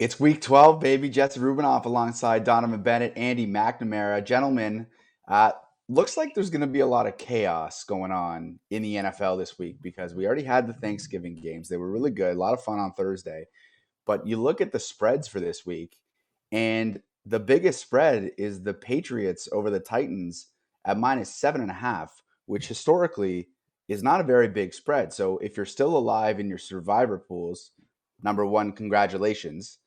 It's week 12, baby. Jesse Rubinoff alongside Donovan Bennett, Andy McNamara. Gentlemen, uh, looks like there's going to be a lot of chaos going on in the NFL this week because we already had the Thanksgiving games. They were really good, a lot of fun on Thursday. But you look at the spreads for this week, and the biggest spread is the Patriots over the Titans at -7.5, which historically is not a very big spread. So if you're still alive in your survivor pools, number one, congratulations.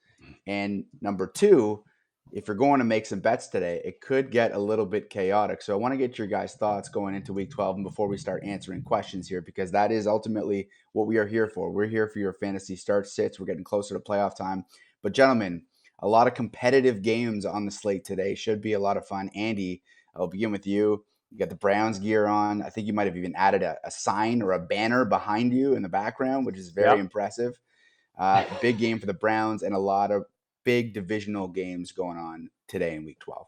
And number two, if you're going to make some bets today, it could get a little bit chaotic. So I want to get your guys' thoughts going into week 12 and before we start answering questions here, because that is ultimately what we are here for. We're here for your fantasy start sits. We're getting closer to playoff time. But gentlemen, a lot of competitive games on the slate today. Should be a lot of fun. Andy, I'll begin with you. You got the Browns gear on. I think you might have even added a sign or a banner behind you in the background, which is very Yep. impressive. Big game for the Browns and a lot of big divisional games going on today in week 12.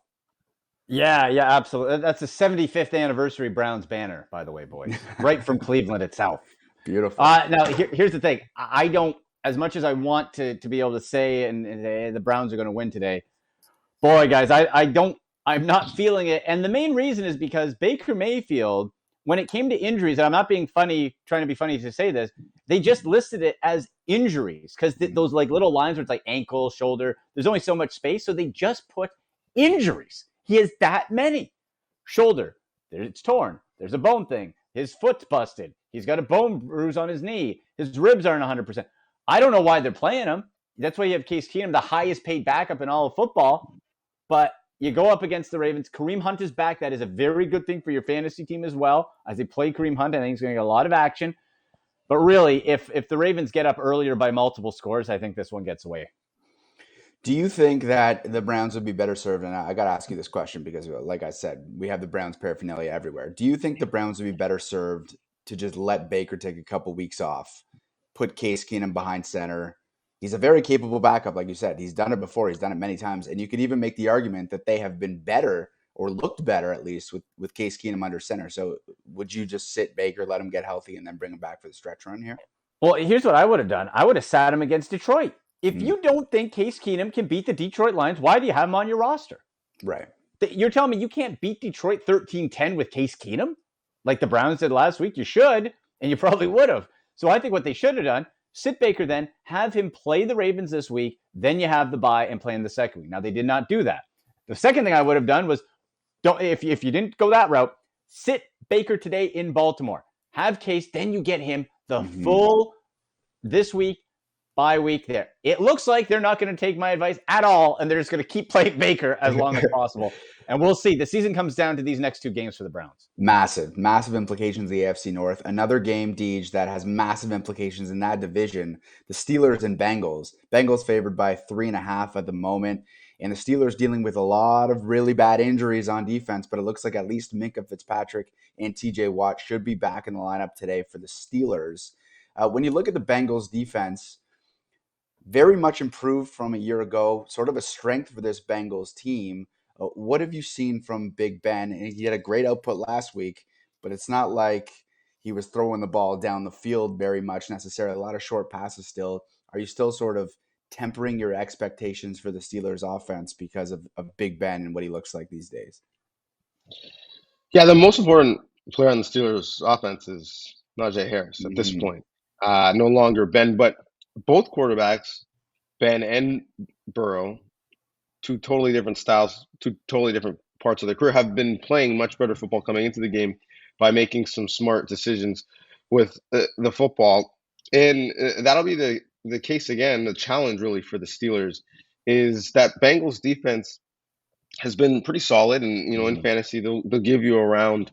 Yeah, absolutely. That's the 75th anniversary Browns banner, by the way, boys. Right from Cleveland itself. Beautiful. Now, here's the thing. I don't, as much as I want to be able to say, and the Browns are going to win today, boy, guys, I'm not feeling it. And the main reason is because Baker Mayfield, when it came to injuries, and I'm not being funny, trying to be funny to say this, they just listed it as injuries because those like little lines where it's like ankle, shoulder, there's only so much space. So they just put injuries. He has that many. Shoulder, it's torn. There's a bone thing. His foot's busted. He's got a bone bruise on his knee. His ribs aren't 100%. I don't know why they're playing him. That's why you have Case Keenum, the highest paid backup in all of football. But you go up against the Ravens. Kareem Hunt is back. That is a very good thing for your fantasy team as well. As they play Kareem Hunt, I think he's going to get a lot of action. But really, if the Ravens get up earlier by multiple scores, I think this one gets away. Do you think that the Browns would be better served? And I got to ask you this question because, like I said, we have the Browns paraphernalia everywhere. Do you think the Browns would be better served to just let Baker take a couple weeks off, put Case Keenum behind center? He's a very capable backup, like you said. He's done it before. He's done it many times. And you could even make the argument that they have been better or looked better, at least, with Case Keenum under center. So would you just sit Baker, let him get healthy, and then bring him back for the stretch run here? Well, here's what I would have done. I would have sat him against Detroit. If Mm, you don't think Case Keenum can beat the Detroit Lions, why do you have him on your roster? right. You're telling me you can't beat Detroit 13-10 with Case Keenum like the Browns did last week? You should, and you probably would have. So I think what they should have done, sit Baker then, have him play the Ravens this week, then you have the bye and play in the second week. Now, they did not do that. The second thing I would have done was, if you didn't go that route, sit Baker today in Baltimore. Have Case, then you get him the full this week, bye week there. It looks like they're not going to take my advice at all, and they're just going to keep playing Baker as long as possible. And we'll see. The season comes down to these next two games for the Browns. Massive implications in the AFC North. Another game, Deej, that has massive implications in that division. The Steelers and Bengals. Bengals favored by 3.5 at the moment. And the Steelers dealing with a lot of really bad injuries on defense, but it looks like at least Minkah Fitzpatrick and TJ Watt should be back in the lineup today for the Steelers. When you look at the Bengals defense, very much improved from a year ago, sort of a strength for this Bengals team. What have you seen from Big Ben? And he had a great output last week, but it's not like he was throwing the ball down the field very much necessarily. A lot of short passes still. Are you still sort of tempering your expectations for the Steelers offense because of Big Ben and what he looks like these days? Yeah, the most important player on the Steelers offense is Najee Harris at this Mm, point. No longer Ben, but both quarterbacks, Ben and Burrow, two totally different styles, two totally different parts of their career, have been playing much better football coming into the game by making some smart decisions with the football. And that'll be the case again. The challenge really for the Steelers is that Bengals defense has been pretty solid, and in mhm. fantasy they'll give you around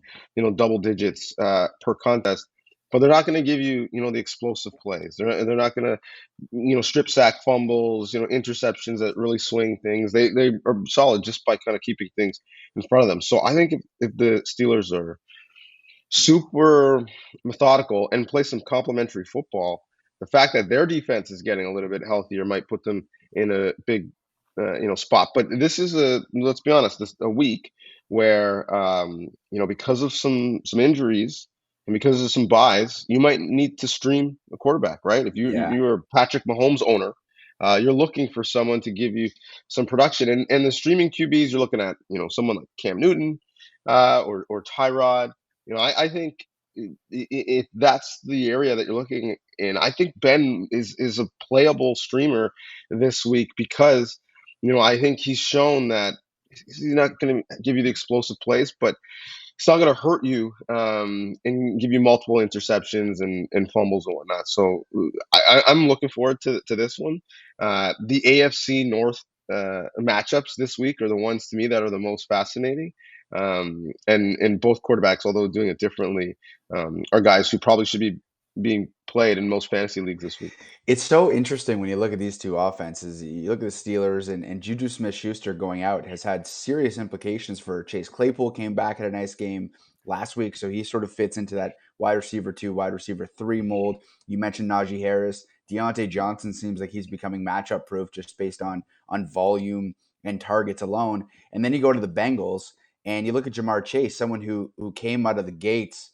double digits per contest, but they're not going to give you the explosive plays. They're not going to strip sack fumbles, interceptions that really swing things. They are solid just by kind of keeping things in front of them. So I think if the Steelers are super methodical and play some complementary football, the fact that their defense is getting a little bit healthier might put them in a big spot. But this is let's be honest, this a week where because of some injuries and because of some buys, you might need to stream a quarterback, right? If Yeah. you're a Patrick Mahomes owner, you're looking for someone to give you some production. And the streaming QBs, you're looking at, someone like Cam Newton, or Tyrod. I think if that's the area that you're looking in, I think Ben is a playable streamer this week because, I think he's shown that he's not going to give you the explosive plays, but it's not going to hurt you, and give you multiple interceptions and fumbles and whatnot. So I'm looking forward to this one. The AFC North matchups this week are the ones to me that are the most fascinating. And both quarterbacks, although doing it differently, are guys who probably should be being played in most fantasy leagues this week. It's so interesting when you look at these two offenses. You look at the Steelers, and Juju Smith-Schuster going out has had serious implications for Chase Claypool. Came back at a nice game last week, so he sort of fits into that wide receiver 2, wide receiver 3 mold. You mentioned Najee Harris. Deontay Johnson seems like he's becoming matchup proof just based on volume and targets alone. And then you go to the Bengals, and you look at Jamar Chase, someone who came out of the gates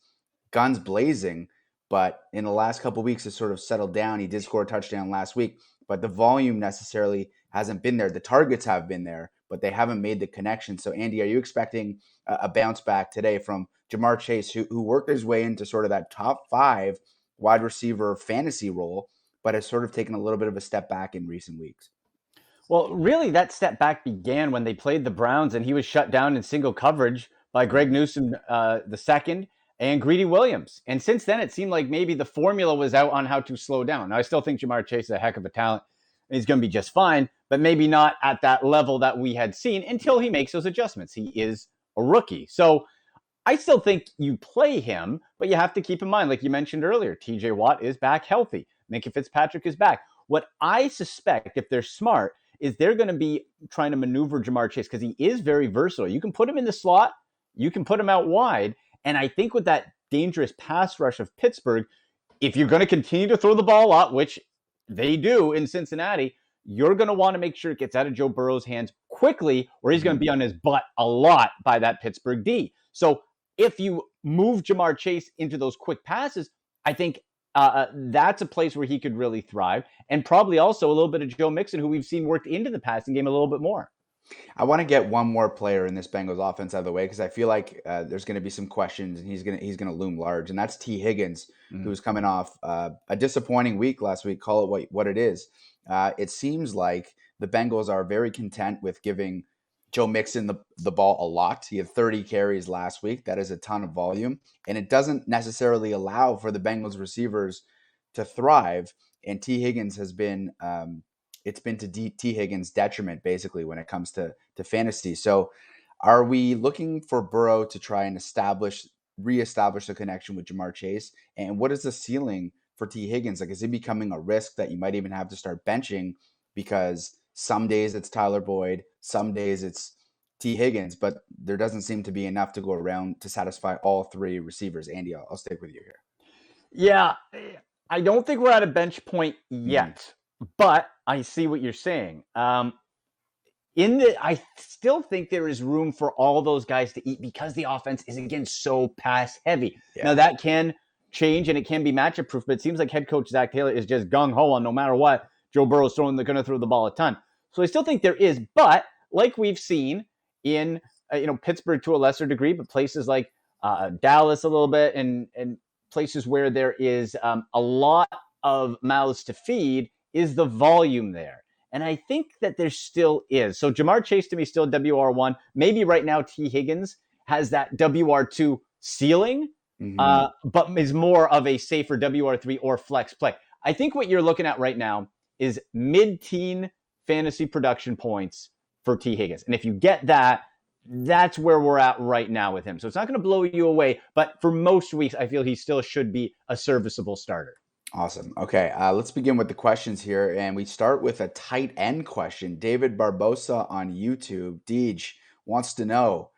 guns blazing, but in the last couple of weeks has sort of settled down. He did score a touchdown last week, but the volume necessarily hasn't been there. The targets have been there, but they haven't made the connection. So, Andy, are you expecting a bounce back today from Jamar Chase, who worked his way into sort of that top 5 wide receiver fantasy role, but has sort of taken a little bit of a step back in recent weeks? Well, really, that step back began when they played the Browns, and he was shut down in single coverage by Greg Newsome the second and Greedy Williams. And since then, it seemed like maybe the formula was out on how to slow down. Now, I still think Jamar Chase is a heck of a talent, and he's going to be just fine, but maybe not at that level that we had seen until he makes those adjustments. He is a rookie. So I still think you play him, but you have to keep in mind, like you mentioned earlier, TJ Watt is back healthy. Minka Fitzpatrick is back. What I suspect, if they're smart, is they're going to be trying to maneuver Jamar Chase because he is very versatile. You can put him in the slot, you can put him out wide, and I think with that dangerous pass rush of Pittsburgh, if you're going to continue to throw the ball out, which they do in Cincinnati, you're going to want to make sure it gets out of Joe Burrow's hands quickly, or he's going to be on his butt a lot by that Pittsburgh D. So if you move Jamar Chase into those quick passes, I think that's a place where he could really thrive. And probably also a little bit of Joe Mixon, who we've seen worked into the passing game a little bit more. I want to get one more player in this Bengals offense out of the way because I feel like there's going to be some questions, and he's going to loom large, and that's T. Higgins, who's coming off a disappointing week last week. Call it what it is. It seems like the Bengals are very content with giving Joe Mixon the ball a lot. He had 30 carries last week. That is a ton of volume, and it doesn't necessarily allow for the Bengals receivers to thrive. And T. Higgins has been it's been to T. Higgins' detriment, basically, when it comes to fantasy. So are we looking for Burrow to try and reestablish a connection with Jamar Chase? And what is the ceiling for T. Higgins? Like, is he becoming a risk that you might even have to start benching because some days it's Tyler Boyd, some days it's T. Higgins, but there doesn't seem to be enough to go around to satisfy all 3 receivers? Andy, I'll stick with you here. Yeah, I don't think we're at a bench point yet, but I see what you're saying. I still think there is room for all those guys to eat because the offense is, again, so pass heavy. Yeah. Now, that can change and it can be matchup proof, but it seems like head coach Zach Taylor is just gung-ho on no matter what. Joe Burrow's going to throw the ball a ton. So I still think there is, but like we've seen in Pittsburgh to a lesser degree, but places like Dallas a little bit and places where there is a lot of mouths to feed, is the volume there? And I think that there still is. So Jamar Chase to me still WR1. Maybe right now T. Higgins has that WR2 ceiling, but is more of a safer WR3 or flex play. I think what you're looking at right now is mid-teen fantasy production points for T. Higgins. And if you get that, that's where we're at right now with him. So it's not going to blow you away, but for most weeks, I feel he still should be a serviceable starter. Awesome. Okay, let's begin with the questions here. And we start with a tight end question. David Barbosa on YouTube, Deej, wants to know,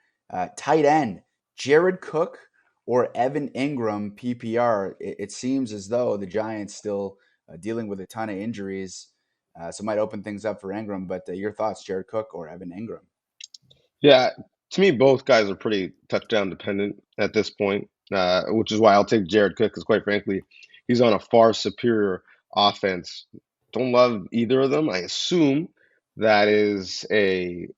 tight end, Jared Cook or Evan Ingram PPR? It seems as though the Giants still dealing with a ton of injuries, so might open things up for Ingram. But your thoughts, Jared Cook or Evan Ingram? Yeah, to me, both guys are pretty touchdown dependent at this point, which is why I'll take Jared Cook because, quite frankly, he's on a far superior offense don't love either of them. I assume that is a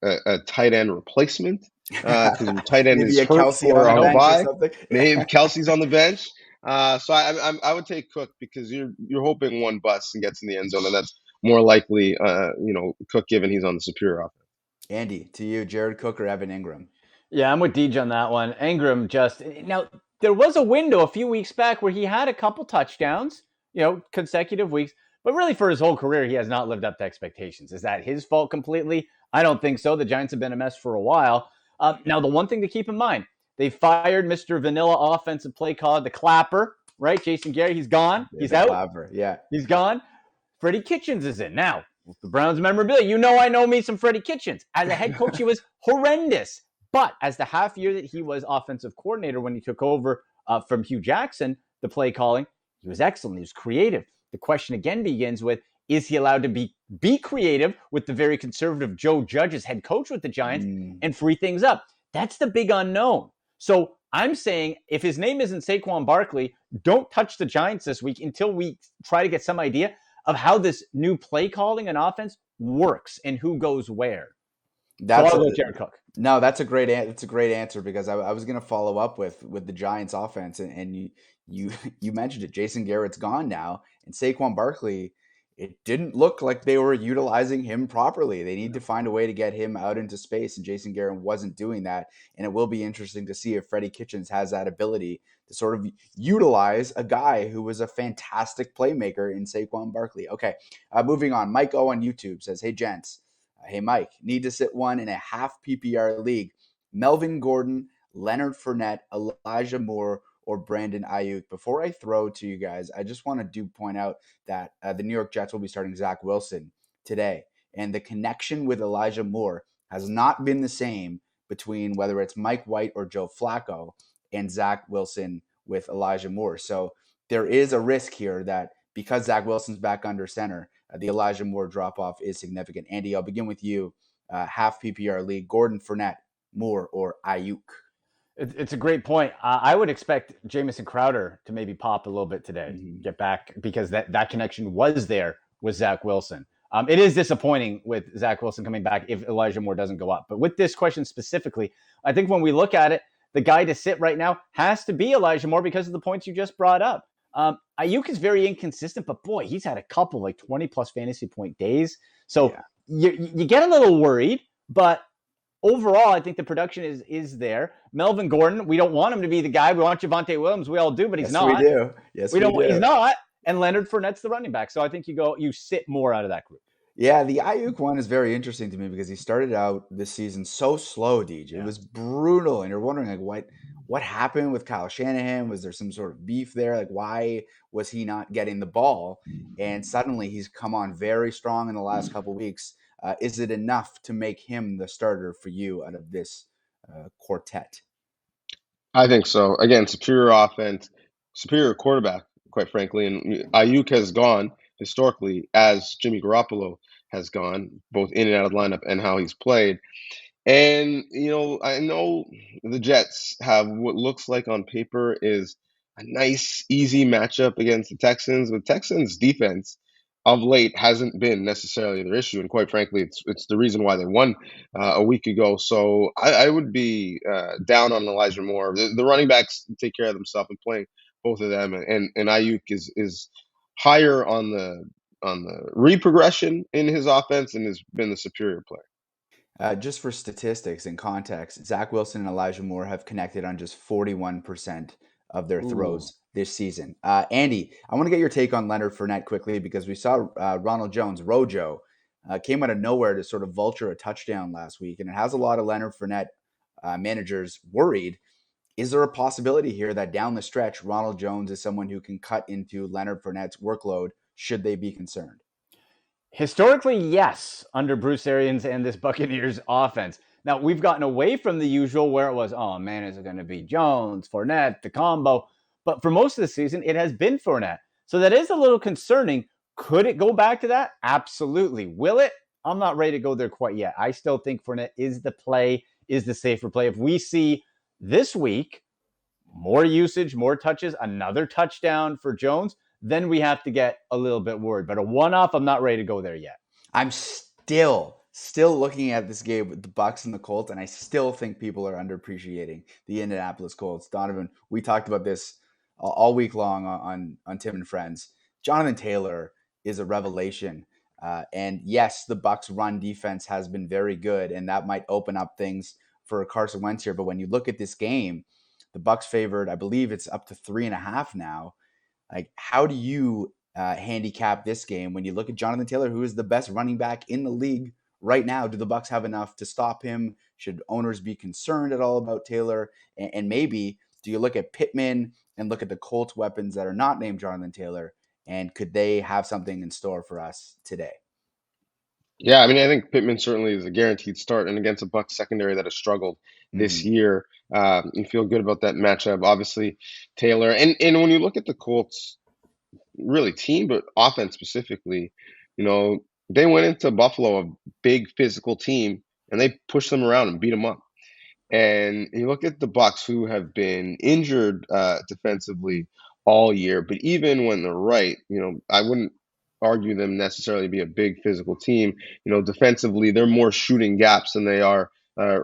tight end replacement because your tight end Maybe is a hurt Kelsey for on the a bench or bye. something. Maybe Kelsey's on the bench. So I would take Cook because you're hoping one busts and gets in the end zone, and that's more likely, Cook given he's on the superior offense. Andy, to you, Jared Cook or Evan Ingram? Yeah, I'm with Deej on that one. Ingram now there was a window a few weeks back where he had a couple touchdowns, consecutive weeks, but really for his whole career, he has not lived up to expectations. Is that his fault completely? I don't think so. The Giants have been a mess for a while. Now, the one thing to keep in mind, they fired Mr. Vanilla offensive play caller, the Clapper, right? Jason Gary, he's gone. He's The out. Clapper, yeah. He's gone. Freddie Kitchens is in. Now, the Browns memorabilia, I know me some Freddie Kitchens. As a head coach, he was horrendous. But as the half year that he was offensive coordinator when he took over from Hugh Jackson, the play calling, he was excellent. He was creative. The question again begins with, is he allowed to be creative with the very conservative Joe Judge as head coach with the Giants and free things up? That's the big unknown. So I'm saying if his name isn't Saquon Barkley, don't touch the Giants this week until we try to get some idea of how this new play calling and offense works and who goes where. That's so I'll go Jared Cook. No, that's a great answer because I was going to follow up with the Giants offense and you mentioned it. Jason Garrett's gone now, and Saquon Barkley. It didn't look like they were utilizing him properly. They need to find a way to get him out into space, and Jason Garrett wasn't doing that. And it will be interesting to see if Freddie Kitchens has that ability to sort of utilize a guy who was a fantastic playmaker in Saquon Barkley. Okay, moving on. Mike O on YouTube says, "Hey gents, hey Mike, need to sit one in a half PPR league. Melvin Gordon, Leonard Fournette, Elijah Moore, or Brandon Ayuk." Before I throw to you guys, I just want to point out that the New York Jets will be starting Zach Wilson today. And the connection with Elijah Moore has not been the same between whether it's Mike White or Joe Flacco and Zach Wilson with Elijah Moore. So there is a risk here that because Zach Wilson's back under center, the Elijah Moore drop-off is significant. Andy, I'll begin with you. Half PPR league, Gordon, Fournette, Moore, or Ayuk? It's a great point. I would expect Jamison Crowder to maybe pop a little bit today, get back, because that connection was there with Zach Wilson. It is disappointing with Zach Wilson coming back if Elijah Moore doesn't go up. But with this question specifically, I think when we look at it, the guy to sit right now has to be Elijah Moore because of the points you just brought up. Ayuk is very inconsistent, but boy, he's had a couple like 20-plus fantasy point days. So you get a little worried, but overall, I think the production is there. Melvin Gordon, we don't want him to be the guy. We want Javonte Williams. We all do, but he's not. We do. Yes, we do. He's not. And Leonard Fournette's the running back. So I think you sit more out of that group. Yeah, the Ayuk one is very interesting to me because he started out this season so slow, DJ. It was brutal. And you're wondering, like, what happened with Kyle Shanahan? Was there some sort of beef there? Like, why was he not getting the ball? And suddenly he's come on very strong in the last couple of weeks. Is it enough to make him the starter for you out of this quartet? I think so. Again, superior offense, superior quarterback, quite frankly. And Ayuk has gone historically as Jimmy Garoppolo has gone, both in and out of the lineup and how he's played. And, I know the Jets have what looks like on paper is a nice, easy matchup against the Texans. But Texans' defense of late hasn't been necessarily their issue. And quite frankly, it's the reason why they won a week ago. So I would be down on Elijah Moore. The running backs take care of themselves and playing both of them. And Ayuk is higher on the reprogression in his offense and has been the superior player. Just for statistics and context, Zach Wilson and Elijah Moore have connected on just 41% of their throws this season. Andy, I want to get your take on Leonard Fournette quickly because we saw Ronald Jones, Rojo, came out of nowhere to sort of vulture a touchdown last week, and it has a lot of Leonard Fournette managers worried. Is there a possibility here that down the stretch, Ronald Jones is someone who can cut into Leonard Fournette's workload should they be concerned? Historically, yes, under Bruce Arians and this Buccaneers offense. Now, we've gotten away from the usual where it was, oh man, is it going to be Jones, Fournette, the combo? But for most of the season, it has been Fournette. So that is a little concerning. Could it go back to that? Absolutely. Will it? I'm not ready to go there quite yet. I still think Fournette is the play, is the safer play. If we see this week more usage, more touches, another touchdown for Jones, then we have to get a little bit worried. But a one-off, I'm not ready to go there yet. I'm still looking at this game with the Bucs and the Colts, and I still think people are underappreciating the Indianapolis Colts. Donovan, we talked about this all week long on Tim and Friends. Jonathan Taylor is a revelation, and yes, the Bucs' run defense has been very good, and that might open up things for Carson Wentz here. But when you look at this game, the Bucs favored, I believe it's up to 3.5 now. Like, how do you handicap this game when you look at Jonathan Taylor, who is the best running back in the league right now? Do the Bucs have enough to stop him? Should owners be concerned at all about Taylor? And maybe do you look at Pittman and look at the Colts weapons that are not named Jonathan Taylor, and could they have something in store for us today? Yeah, I mean, I think Pittman certainly is a guaranteed start, and against a Bucs secondary that has struggled this year, you feel good about that matchup. Obviously, Taylor, and when you look at the Colts, really team, but offense specifically, they went into Buffalo, a big physical team, and they pushed them around and beat them up. And you look at the Bucs, who have been injured defensively all year, but even when they're right, I wouldn't argue them necessarily to be a big physical team. Defensively, they're more shooting gaps than they are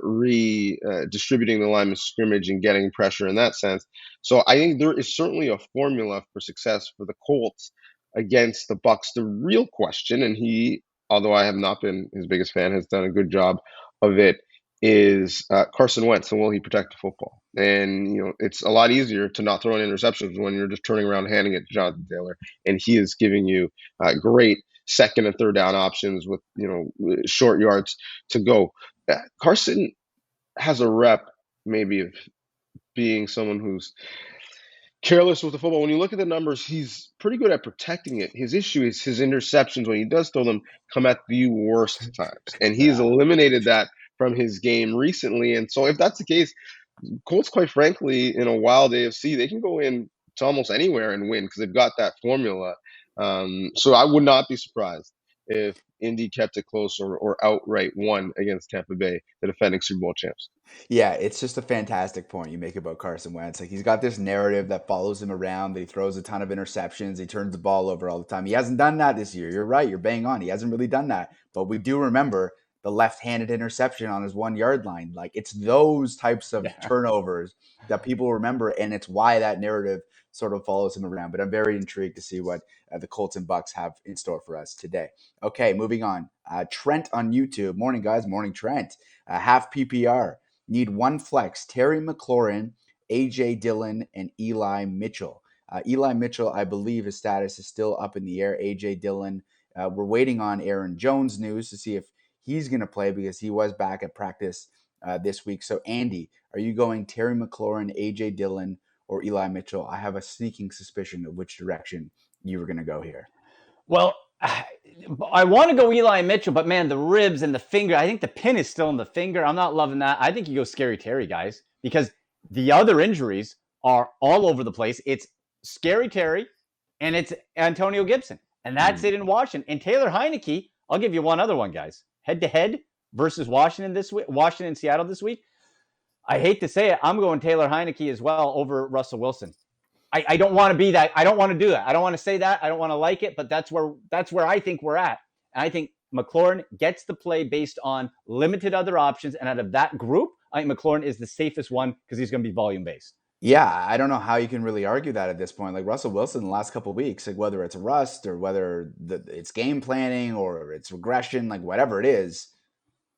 redistributing the line of scrimmage and getting pressure in that sense. So I think there is certainly a formula for success for the Colts against the Bucs. The real question, and he, although I have not been his biggest fan, has done a good job of it, is Carson Wentz, and will he protect the football? And it's a lot easier to not throw in interceptions when you're just turning around and handing it to Jonathan Taylor, and he is giving you great second and third down options with short yards to go. Carson has a rep maybe of being someone who's careless with the football. When you look at the numbers, he's pretty good at protecting it. His issue is his interceptions, when he does throw them, come at the worst times, and he's eliminated that from his game recently. And so if that's the case, Colts, quite frankly, in a wild AFC, they can go in to almost anywhere and win because they've got that formula. So I would not be surprised if Indy kept it close or outright won against Tampa Bay, the defending Super Bowl champs. Yeah, it's just a fantastic point you make about Carson Wentz. Like, he's got this narrative that follows him around. That he throws a ton of interceptions. He turns the ball over all the time. He hasn't done that this year. You're right. You're bang on. He hasn't really done that. But we do remember the left-handed interception on his 1-yard line. Like, it's those types of turnovers that people remember, and it's why that narrative sort of follows him around. But I'm very intrigued to see what the Colts and Bucs have in store for us today. Okay, moving on. Trent on YouTube. Morning, guys. Morning, Trent. Half PPR. Need one flex: Terry McLaurin, A.J. Dillon, and Eli Mitchell. Eli Mitchell, I believe his status is still up in the air. A.J. Dillon, we're waiting on Aaron Jones news to see if he's going to play because he was back at practice this week. So, Andy, are you going Terry McLaurin, A.J. Dillon, or Eli Mitchell? I have a sneaking suspicion of which direction you were going to go here. Well, I want to go Eli Mitchell, but man, the ribs and the finger, I think the pin is still in the finger. I'm not loving that. I think you go Scary Terry, guys, because the other injuries are all over the place. It's Scary Terry and it's Antonio Gibson, and that's it in Washington. And Taylor Heineke, I'll give you one other one, guys. Head-to-head versus Washington this week, Washington and Seattle this week. I hate to say it, I'm going Taylor Heineke as well over Russell Wilson. I don't want to be that. I don't want to do that. I don't want to say that. I don't want to like it, but that's where I think we're at. And I think McLaurin gets the play based on limited other options. And out of that group, I think McLaurin is the safest one because he's going to be volume based. Yeah, I don't know how you can really argue that at this point. Like, Russell Wilson, the last couple of weeks, like, whether it's rust or whether it's game planning or it's regression, like whatever it is,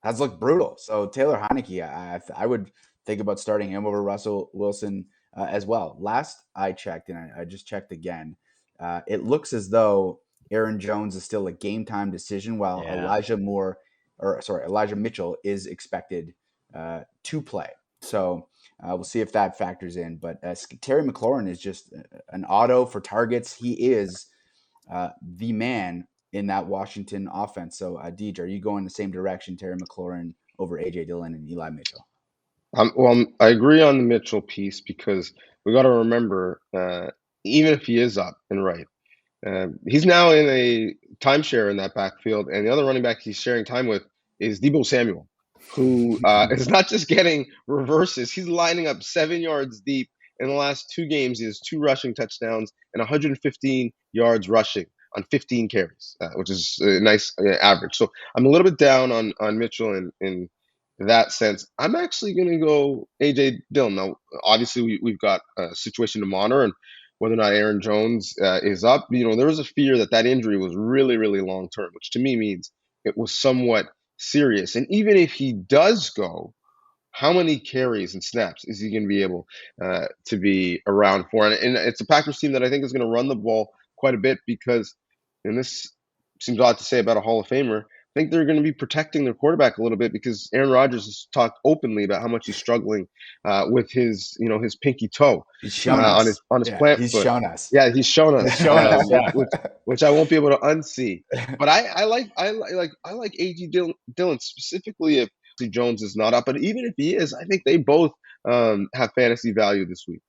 has looked brutal. So Taylor Heineke, I would think about starting him over Russell Wilson as well. Last I checked, and I just checked again, it looks as though Aaron Jones is still a game time decision, while Elijah Mitchell is expected to play. So we'll see if that factors in. But Terry McLaurin is just an auto for targets. He is the man in that Washington offense. So, Deej, are you going the same direction, Terry McLaurin over A.J. Dillon and Eli Mitchell? Well, I agree on the Mitchell piece because we got to remember, even if he is up and right, he's now in a timeshare in that backfield, and the other running back he's sharing time with is Deebo Samuel, who is not just getting reverses, he's lining up 7 yards deep in the last 2 games, he has 2 rushing touchdowns and 115 yards rushing on 15 carries, which is a nice average. So I'm a little bit down on Mitchell in that sense. I'm actually going to go A.J. Dillon. Now, obviously, we've got a situation to monitor and whether or not Aaron Jones is up. There was a fear that injury was really, really long term, which to me means it was somewhat serious. And even if he does go, how many carries and snaps is he going to be able to be around for? And it's a Packers team that I think is going to run the ball quite a bit because, and this seems odd to say about a Hall of Famer, I think they're going to be protecting their quarterback a little bit because Aaron Rodgers has talked openly about how much he's struggling with his pinky toe He's shown on us. his Yeah, plant he's foot. shown us. Yeah, he's shown us. He's shown us, yeah. which I won't be able to unsee. But I like A.J. Dillon specifically if Jones is not up, but even if he is, I think they both have fantasy value this week.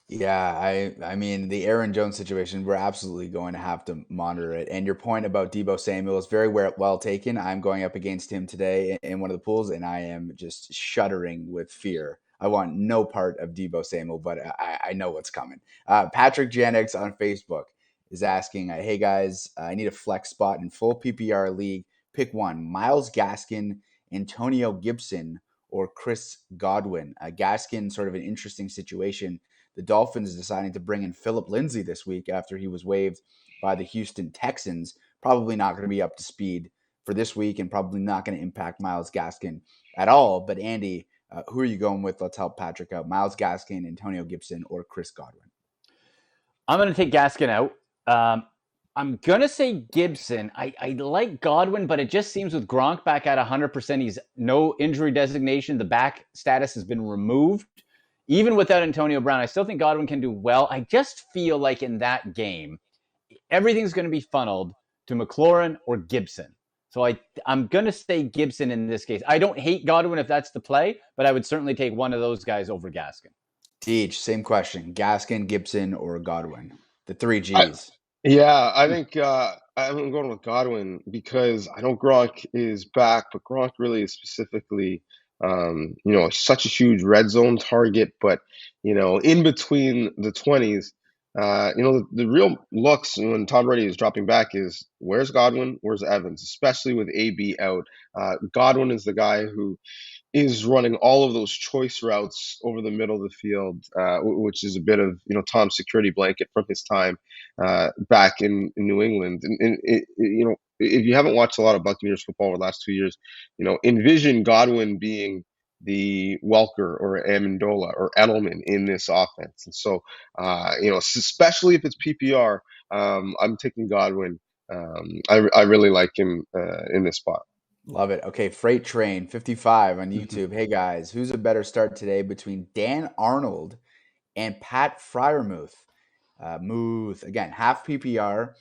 Yeah, I mean the Aaron Jones situation, we're absolutely going to have to monitor it. And your point about Deebo Samuel is very well taken. I'm going up against him today in one of the pools, and I am just shuddering with fear. I want no part of Deebo Samuel, but I know what's coming. Patrick Janix on Facebook is asking, hey guys, I need a flex spot in full PPR league. Pick one: Myles Gaskin, Antonio Gibson, or Chris Godwin. Gaskin, sort of an interesting situation. The Dolphins deciding to bring in Phillip Lindsay this week after he was waived by the Houston Texans. Probably not going to be up to speed for this week and probably not going to impact Myles Gaskin at all. But Andy, who are you going with? Let's help Patrick out. Myles Gaskin, Antonio Gibson, or Chris Godwin? I'm going to take Gaskin out. I'm going to say Gibson. I like Godwin, but it just seems with Gronk back at 100%, he's no injury designation. The back status has been removed. Even without Antonio Brown, I still think Godwin can do well. I just feel like in that game, everything's going to be funneled to McLaurin or Gibson. So I'm going to say Gibson in this case. I don't hate Godwin if that's the play, but I would certainly take one of those guys over Gaskin. Teach, same question. Gaskin, Gibson, or Godwin? The 3 Gs. I think I'm going with Godwin because I know Gronk is back, but Gronk really is specifically such a huge red zone target, but, in between the 20s, the real looks when Tom Brady is dropping back is where's Godwin, where's Evans, especially with AB out. Godwin is the guy who is running all of those choice routes over the middle of the field, which is a bit of Tom's security blanket from his time back in New England. And if you haven't watched a lot of Buccaneers football over the last 2 years, envision Godwin being the Welker or Amendola or Edelman in this offense. And so, especially if it's PPR, I'm taking Godwin. I really like him in this spot. Love it. Okay, Freight Train 55 on YouTube. Hey guys, who's a better start today between Dan Arnold and Pat Freiermuth? Muth, again, half PPR.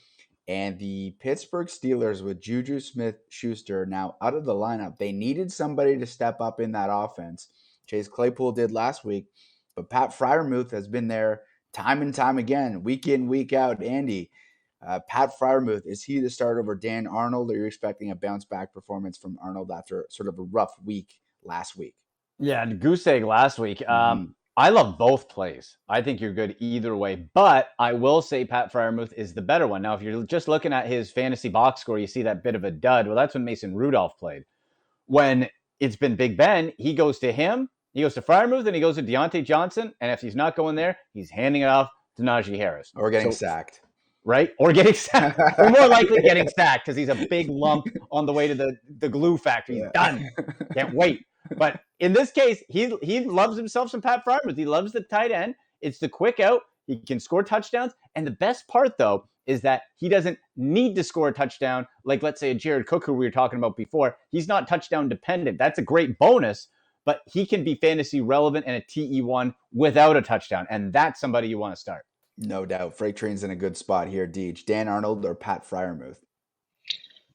And the Pittsburgh Steelers with Juju Smith-Schuster now out of the lineup. They needed somebody to step up in that offense. Chase Claypool did last week, but Pat Freiermuth has been there time and time again, week in, week out. Andy, Pat Freiermuth, is he the start over Dan Arnold, or are you expecting a bounce-back performance from Arnold after sort of a rough week last week? Yeah, goose egg last week. I love both plays. I think you're good either way, but I will say Pat Freiermuth is the better one. Now, if you're just looking at his fantasy box score, you see that bit of a dud. Well, that's when Mason Rudolph played. When it's been Big Ben, he goes to him, he goes to Freiermuth, and he goes to Deontay Johnson. And if he's not going there, he's handing it off to Najee Harris. Or getting sacked. Right? Or getting sacked. Or more likely getting sacked because he's a big lump on the way to the glue factory. He's done. Can't wait. But in this case, he loves himself some Pat Freiermuth. He loves the tight end. It's the quick out. He can score touchdowns. And the best part, though, is that he doesn't need to score a touchdown like, let's say, a Jared Cook, who we were talking about before. He's not touchdown dependent. That's a great bonus, but he can be fantasy relevant and a TE1 without a touchdown. And that's somebody you want to start. No doubt. Freight Train's in a good spot here, Deej. Dan Arnold or Pat Freiermuth?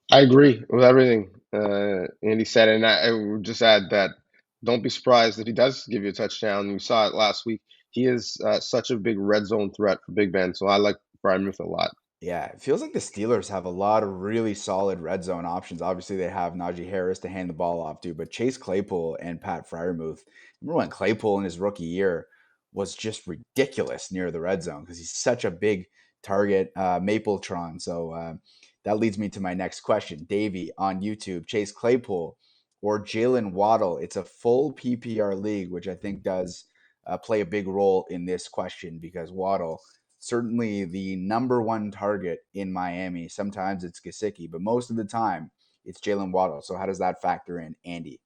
I agree with everything Andy said, and I would just add that don't be surprised if he does give you a touchdown. We saw it last week. He is such a big red zone threat for Big Ben, so I like Freiermuth a lot. Yeah, it feels like the Steelers have a lot of really solid red zone options. Obviously, they have Najee Harris to hand the ball off to, but Chase Claypool and Pat Freiermuth. Remember when Claypool in his rookie year was just ridiculous near the red zone because he's such a big target, Mapletron. So that leads me to my next question. Davey on YouTube, Chase Claypool or Jalen Waddle? It's a full PPR league, which I think does play a big role in this question because Waddle, certainly the number one target in Miami. Sometimes it's Gesicki, but most of the time it's Jalen Waddle. So how does that factor in, Andy?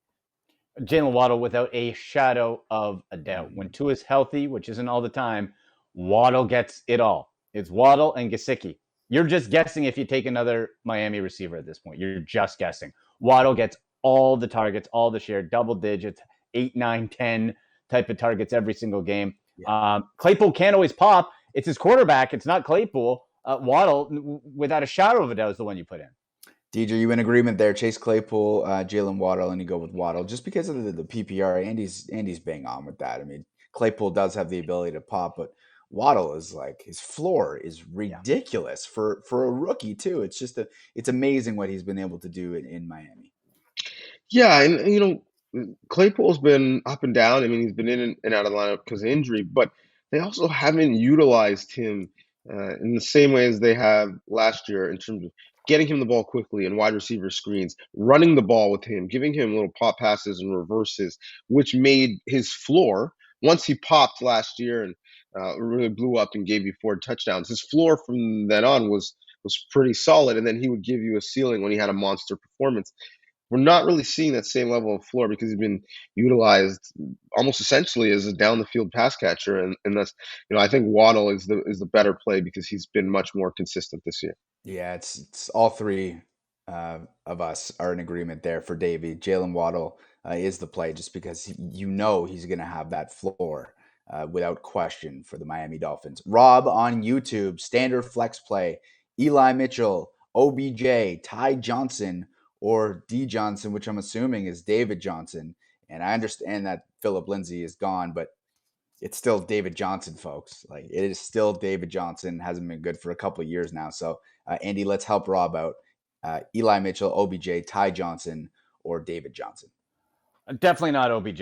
Jalen Waddle without a shadow of a doubt. When Tua's healthy, which isn't all the time, Waddle gets it all. It's Waddle and Gesicki. You're just guessing if you take another Miami receiver at this point. You're just guessing. Waddle gets all the targets, all the share, double digits, 8, 9, 10 type of targets every single game. Yeah. Claypool can't always pop. It's his quarterback. It's not Claypool. Waddle, without a shadow of a doubt, is the one you put in. Deidre, you in agreement there? Chase Claypool, Jalen Waddle, and you go with Waddle just because of the PPR. Andy's bang on with that. I mean, Claypool does have the ability to pop, but Waddle is like his floor is ridiculous for a rookie too. It's amazing what he's been able to do in Miami. Yeah, and Claypool's been up and down. I mean, he's been in and out of the lineup because of injury, but they also haven't utilized him in the same way as they have last year in terms of getting him the ball quickly and wide receiver screens, running the ball with him, giving him little pop passes and reverses, which made his floor once he popped last year and really blew up and gave you 4 touchdowns. His floor from then on was pretty solid, and then he would give you a ceiling when he had a monster performance. We're not really seeing that same level of floor because he's been utilized almost essentially as a down the field pass catcher, and that's I think Waddle is the better play because he's been much more consistent this year. Yeah, it's all three of us are in agreement there for Davey. Jalen Waddle is the play just because he's going to have that floor without question for the Miami Dolphins. Rob on YouTube, standard flex play, Eli Mitchell, OBJ, Ty Johnson, or D Johnson, which I'm assuming is David Johnson. And I understand that Philip Lindsay is gone, but it's still David Johnson, folks. Like it is still David Johnson. Hasn't been good for a couple of years now. So Andy, let's help Rob out. Eli Mitchell, OBJ, Ty Johnson, or David Johnson. Definitely not OBJ.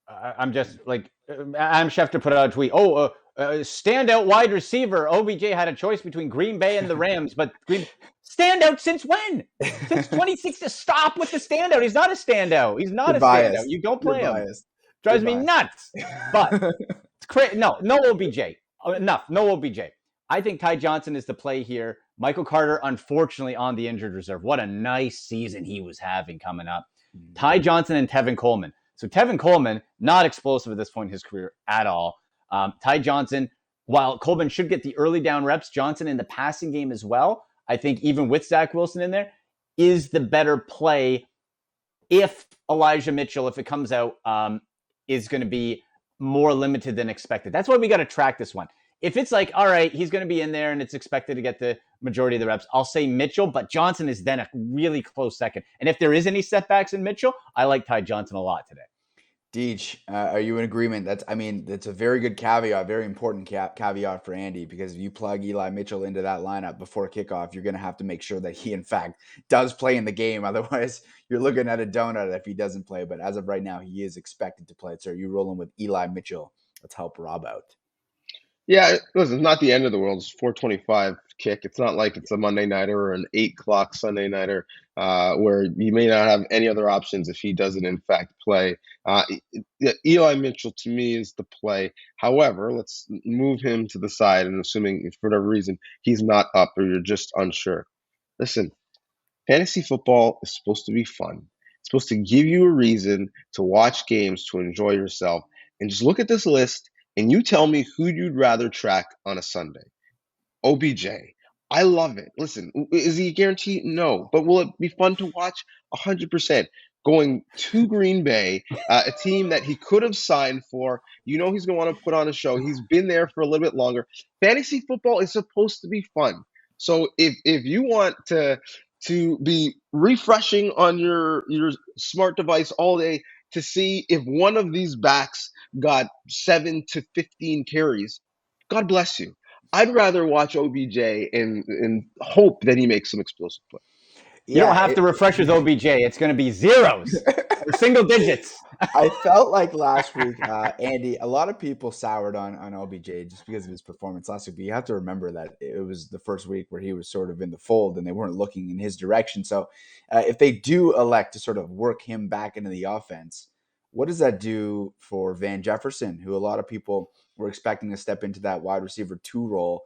I'm just like Adam Schefter put out a tweet. Standout wide receiver. OBJ had a choice between Green Bay and the Rams, but standout since when? Since 2016. Stop with the standout. He's not a standout. He's not a standout. You don't play him. Drives me nuts. But it's crazy. No OBJ. Enough. No OBJ. I think Ty Johnson is the play here. Michael Carter, unfortunately, on the injured reserve. What a nice season he was having coming up. Ty Johnson and Tevin Coleman. So Tevin Coleman, not explosive at this point in his career at all. Ty Johnson, while Coleman should get the early down reps, Johnson in the passing game as well, I think even with Zach Wilson in there, is the better play if Elijah Mitchell, if it comes out, is going to be more limited than expected. That's why we got to track this one. If it's like, all right, he's going to be in there and it's expected to get the majority of the reps, I'll say Mitchell, but Johnson is then a really close second. And if there is any setbacks in Mitchell, I like Ty Johnson a lot today. Deej, are you in agreement? That's a very good caveat, very important caveat for Andy, because if you plug Eli Mitchell into that lineup before kickoff, you're going to have to make sure that he, in fact, does play in the game. Otherwise, you're looking at a donut if he doesn't play. But as of right now, he is expected to play. So are you rolling with Eli Mitchell? Let's help Rob out. Yeah, listen, it's not the end of the world. It's 4:25 kick. It's not like it's a Monday nighter or an 8 o'clock Sunday nighter where you may not have any other options if he doesn't, in fact, play. Eli Mitchell, to me, is the play. However, let's move him to the side, and assuming if for whatever reason he's not up or you're just unsure. Listen, fantasy football is supposed to be fun. It's supposed to give you a reason to watch games, to enjoy yourself. And just look at this list and you tell me who you'd rather track on a Sunday. OBJ. I love it. Listen, is he guaranteed? No. But will it be fun to watch? 100%. Going to Green Bay, a team that he could have signed for. He's going to want to put on a show. He's been there for a little bit longer. Fantasy football is supposed to be fun. So if you want to be refreshing on your smart device all day to see if one of these backs got 7 to 15 carries, God bless you. I'd rather watch OBJ and hope that he makes some explosive play. You don't have to refresh with OBJ. It's going to be zeros or single digits. I felt like last week, Andy, a lot of people soured on OBJ just because of his performance last week. But you have to remember that it was the first week where he was sort of in the fold and they weren't looking in his direction. So if they do elect to sort of work him back into the offense, what does that do for Van Jefferson, who a lot of people were expecting to step into that wide receiver 2 role?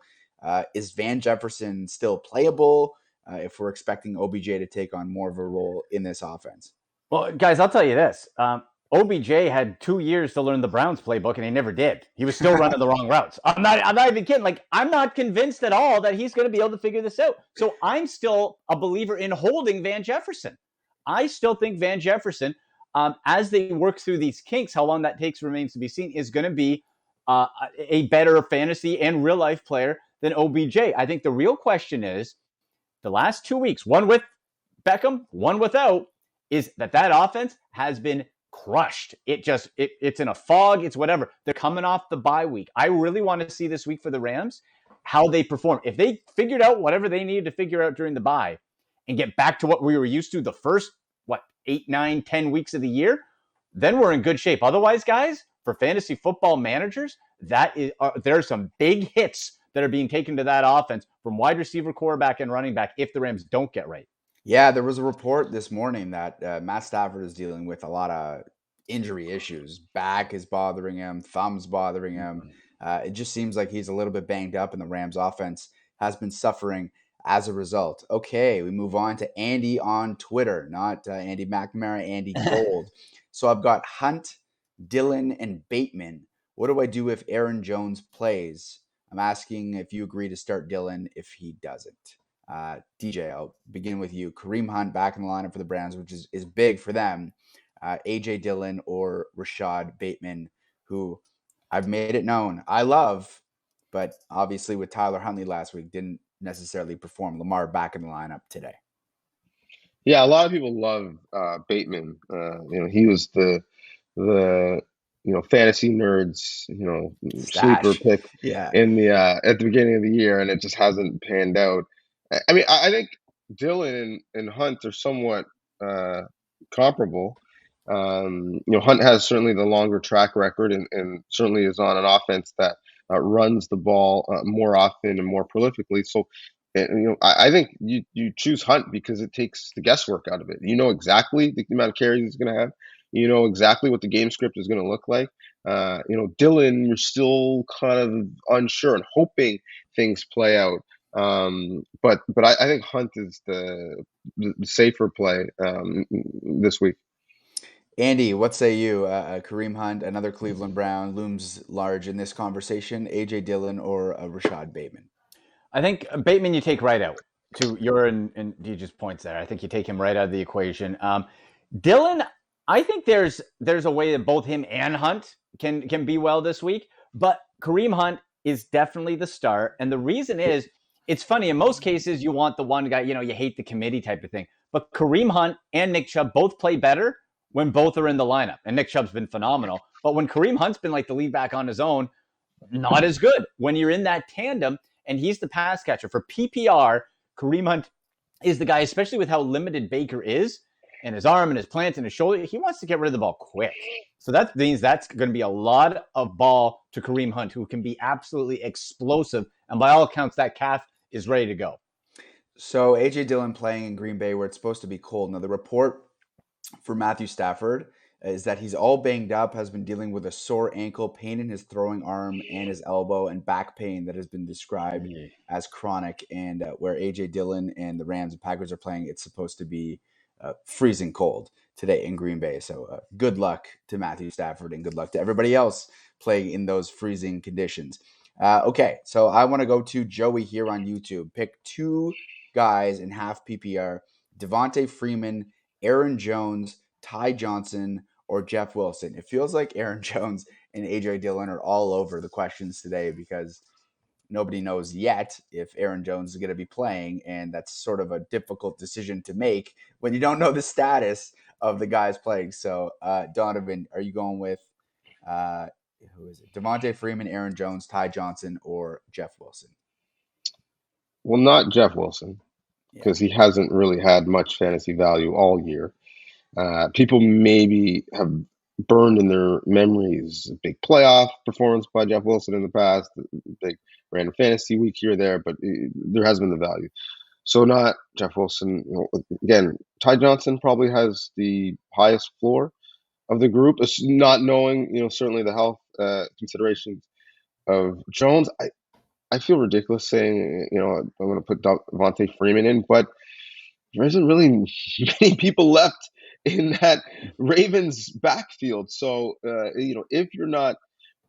Is Van Jefferson still playable if we're expecting OBJ to take on more of a role in this offense? Well, guys, I'll tell you this. OBJ had 2 years to learn the Browns playbook, and he never did. He was still running the wrong routes. I'm not even kidding. Like, I'm not convinced at all that he's going to be able to figure this out. So I'm still a believer in holding Van Jefferson. I still think Van Jefferson, as they work through these kinks, how long that takes remains to be seen, is going to be a better fantasy and real life player than OBJ. I think the real question is the last 2 weeks, one with Beckham, one without, is that offense has been crushed. It's in a fog. It's whatever. They're coming off the bye week. I really want to see this week for the Rams how they perform. If they figured out whatever they needed to figure out during the bye and get back to what we were used to the first, 8, 9, 10 weeks of the year, then we're in good shape. Otherwise, guys, for fantasy football managers, there are some big hits that are being taken to that offense from wide receiver, quarterback, and running back if the Rams don't get right. Yeah, there was a report this morning that Matt Stafford is dealing with a lot of injury issues. Back is bothering him, thumb's bothering him. It just seems like he's a little bit banged up, and the Rams offense has been suffering as a result. Okay, we move on to Andy on Twitter, not Andy McNamara, Andy Gold. So I've got Hunt, Dillon, and Bateman. What do I do if Aaron Jones plays? I'm asking if you agree to start Dillon if he doesn't. DJ, I'll begin with you. Kareem Hunt back in the lineup for the Browns, which is big for them. AJ Dillon or Rashad Bateman, who I've made it known I love, but obviously with Tyler Huntley last week didn't necessarily perform. Lamar back in the lineup today. Yeah, a lot of people love Bateman. He was the fantasy nerds sleeper Stash. pick Yeah. in the at the beginning of the year, and it just hasn't panned out. I mean, I think Dillon and Hunt are somewhat comparable. Hunt has certainly the longer track record, and certainly is on an offense that runs the ball more often and more prolifically. So, I think you choose Hunt because it takes the guesswork out of it. You know exactly the amount of carries he's going to have. You know exactly what the game script is going to look like. Dillon, you're still kind of unsure and hoping things play out. But I think Hunt is the safer play this week. Andy, what say you? Kareem Hunt, another Cleveland Brown, looms large in this conversation. AJ Dillon or Rashad Bateman? I think Bateman you take right out. To your and DJ's points there, I think you take him right out of the equation. Dillon, I think there's a way that both him and Hunt can be well this week, but Kareem Hunt is definitely the start, and the reason is it's funny. In most cases, you want the one guy, you hate the committee type of thing, but Kareem Hunt and Nick Chubb both play better when both are in the lineup, and Nick Chubb's been phenomenal, but when Kareem Hunt's been like the lead back on his own, not as good. When you're in that tandem and he's the pass catcher for PPR, Kareem Hunt is the guy, especially with how limited Baker is and his arm and his plant and his shoulder. He wants to get rid of the ball quick. So that means that's going to be a lot of ball to Kareem Hunt, who can be absolutely explosive. And by all accounts, that calf is ready to go. So AJ Dillon playing in Green Bay where it's supposed to be cold. Now the report for Matthew Stafford is that he's all banged up, has been dealing with a sore ankle, pain in his throwing arm and his elbow, and back pain that has been described as chronic. And where AJ Dillon and the Rams and Packers are playing, it's supposed to be freezing cold today in Green Bay. So good luck to Matthew Stafford and good luck to everybody else playing in those freezing conditions. Okay, so I want to go to Joey here on YouTube. Pick two guys in half PPR: Devontae Freeman, Aaron Jones, Ty Johnson, or Jeff Wilson. It feels like Aaron Jones and AJ Dillon are all over the questions today because nobody knows yet if Aaron Jones is going to be playing, and that's sort of a difficult decision to make when you don't know the status of the guys playing. So, Donovan, are you going with who is it? Devontae Freeman, Aaron Jones, Ty Johnson, or Jeff Wilson? Well, not Jeff Wilson. because he hasn't really had much fantasy value all year. People maybe have burned in their memories a big playoff performance by Jeff Wilson in the past, big random fantasy week here or there, but there has been the value. So not Jeff Wilson. Again, Ty Johnson probably has the highest floor of the group, not knowing, certainly the health considerations of Jones. I feel ridiculous saying, I'm going to put Devontae Freeman in, but there isn't really many people left in that Ravens backfield. So, if you're not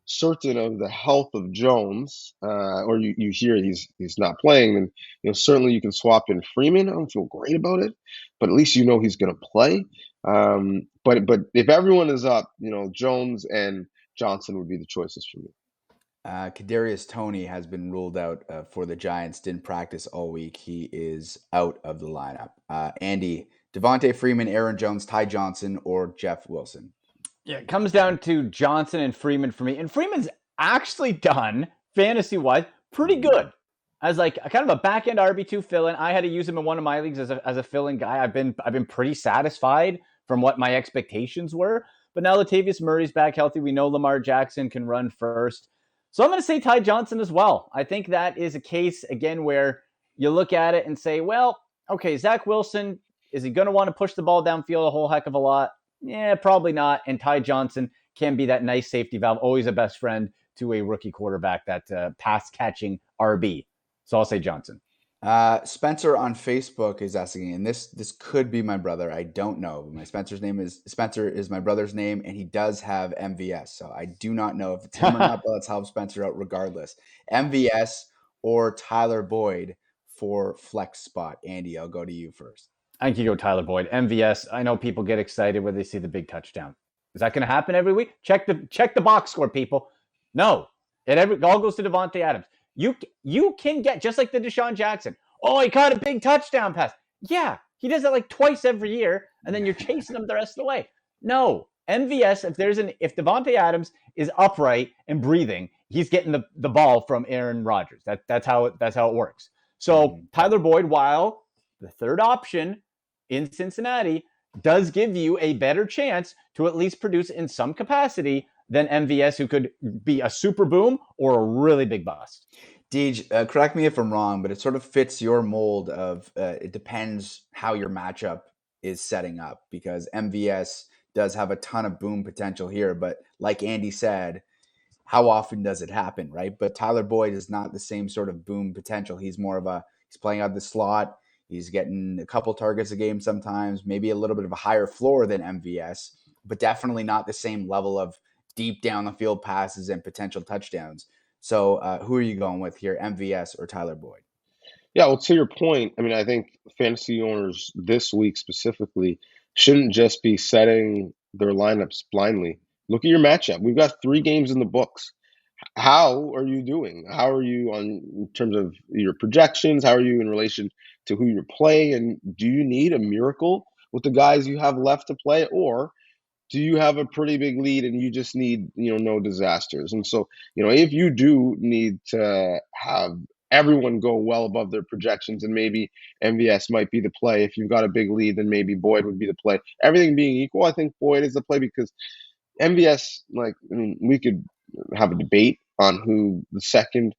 certain of the health of Jones, or you hear he's not playing, then certainly you can swap in Freeman. I don't feel great about it, but at least he's going to play. But if everyone is up, Jones and Johnson would be the choices for me. Kadarius Toney has been ruled out for the Giants. Didn't practice all week. He is out of the lineup. Andy, Devontae Freeman, Aaron Jones, Ty Johnson, or Jeff Wilson? Yeah, it comes down to Johnson and Freeman for me. And Freeman's actually done, fantasy-wise, pretty good. As like a kind of a back-end RB2 fill-in. I had to use him in one of my leagues as a fill-in guy. I've been pretty satisfied from what my expectations were. But now Latavius Murray's back healthy. We know Lamar Jackson can run first. So I'm going to say Ty Johnson as well. I think that is a case, again, where you look at it and say, well, okay, Zach Wilson, is he going to want to push the ball downfield a whole heck of a lot? Yeah, probably not. And Ty Johnson can be that nice safety valve, always a best friend to a rookie quarterback, that pass-catching RB. So I'll say Johnson. Spencer on Facebook is asking, and this could be my brother. I don't know. Spencer is my brother's name, and he does have MVS. So I do not know if it's him or not, but let's help Spencer out regardless. MVS or Tyler Boyd for flex spot. Andy, I'll go to you first. I think you go Tyler Boyd. MVS, I know people get excited when they see the big touchdown. Is that going to happen every week? Check the box score, people. No. It all goes to Devontae Adams. You can get, just like the Deshaun Jackson. Oh, he caught a big touchdown pass. Yeah, he does that like twice every year, and then you're chasing him the rest of the way. No. MVS, if Devontae Adams is upright and breathing, he's getting the ball from Aaron Rodgers. That's how it works. So Tyler Boyd, while the third option in Cincinnati, does give you a better chance to at least produce in some capacity than MVS, who could be a super boom or a really big bust. Deej, correct me if I'm wrong, but it sort of fits your mold of it depends how your matchup is setting up, because MVS does have a ton of boom potential here. But like Andy said, how often does it happen, right? But Tyler Boyd is not the same sort of boom potential. He's playing out the slot. He's getting a couple targets a game sometimes, maybe a little bit of a higher floor than MVS, but definitely not the same level of deep down the field passes and potential touchdowns. So who are you going with here, MVS or Tyler Boyd? Yeah, well, to your point, I mean, I think fantasy owners this week specifically shouldn't just be setting their lineups blindly. Look at your matchup. We've got 3 games in the books. How are you doing? How are you in terms of your projections? How are you in relation to who you're playing? And do you need a miracle with the guys you have left to play? Or do you have a pretty big lead and you just need, no disasters? And so, if you do need to have everyone go well above their projections, and maybe MVS might be the play. If you've got a big lead, then maybe Boyd would be the play. Everything being equal, I think Boyd is the play, because MVS, we could have a debate on who the second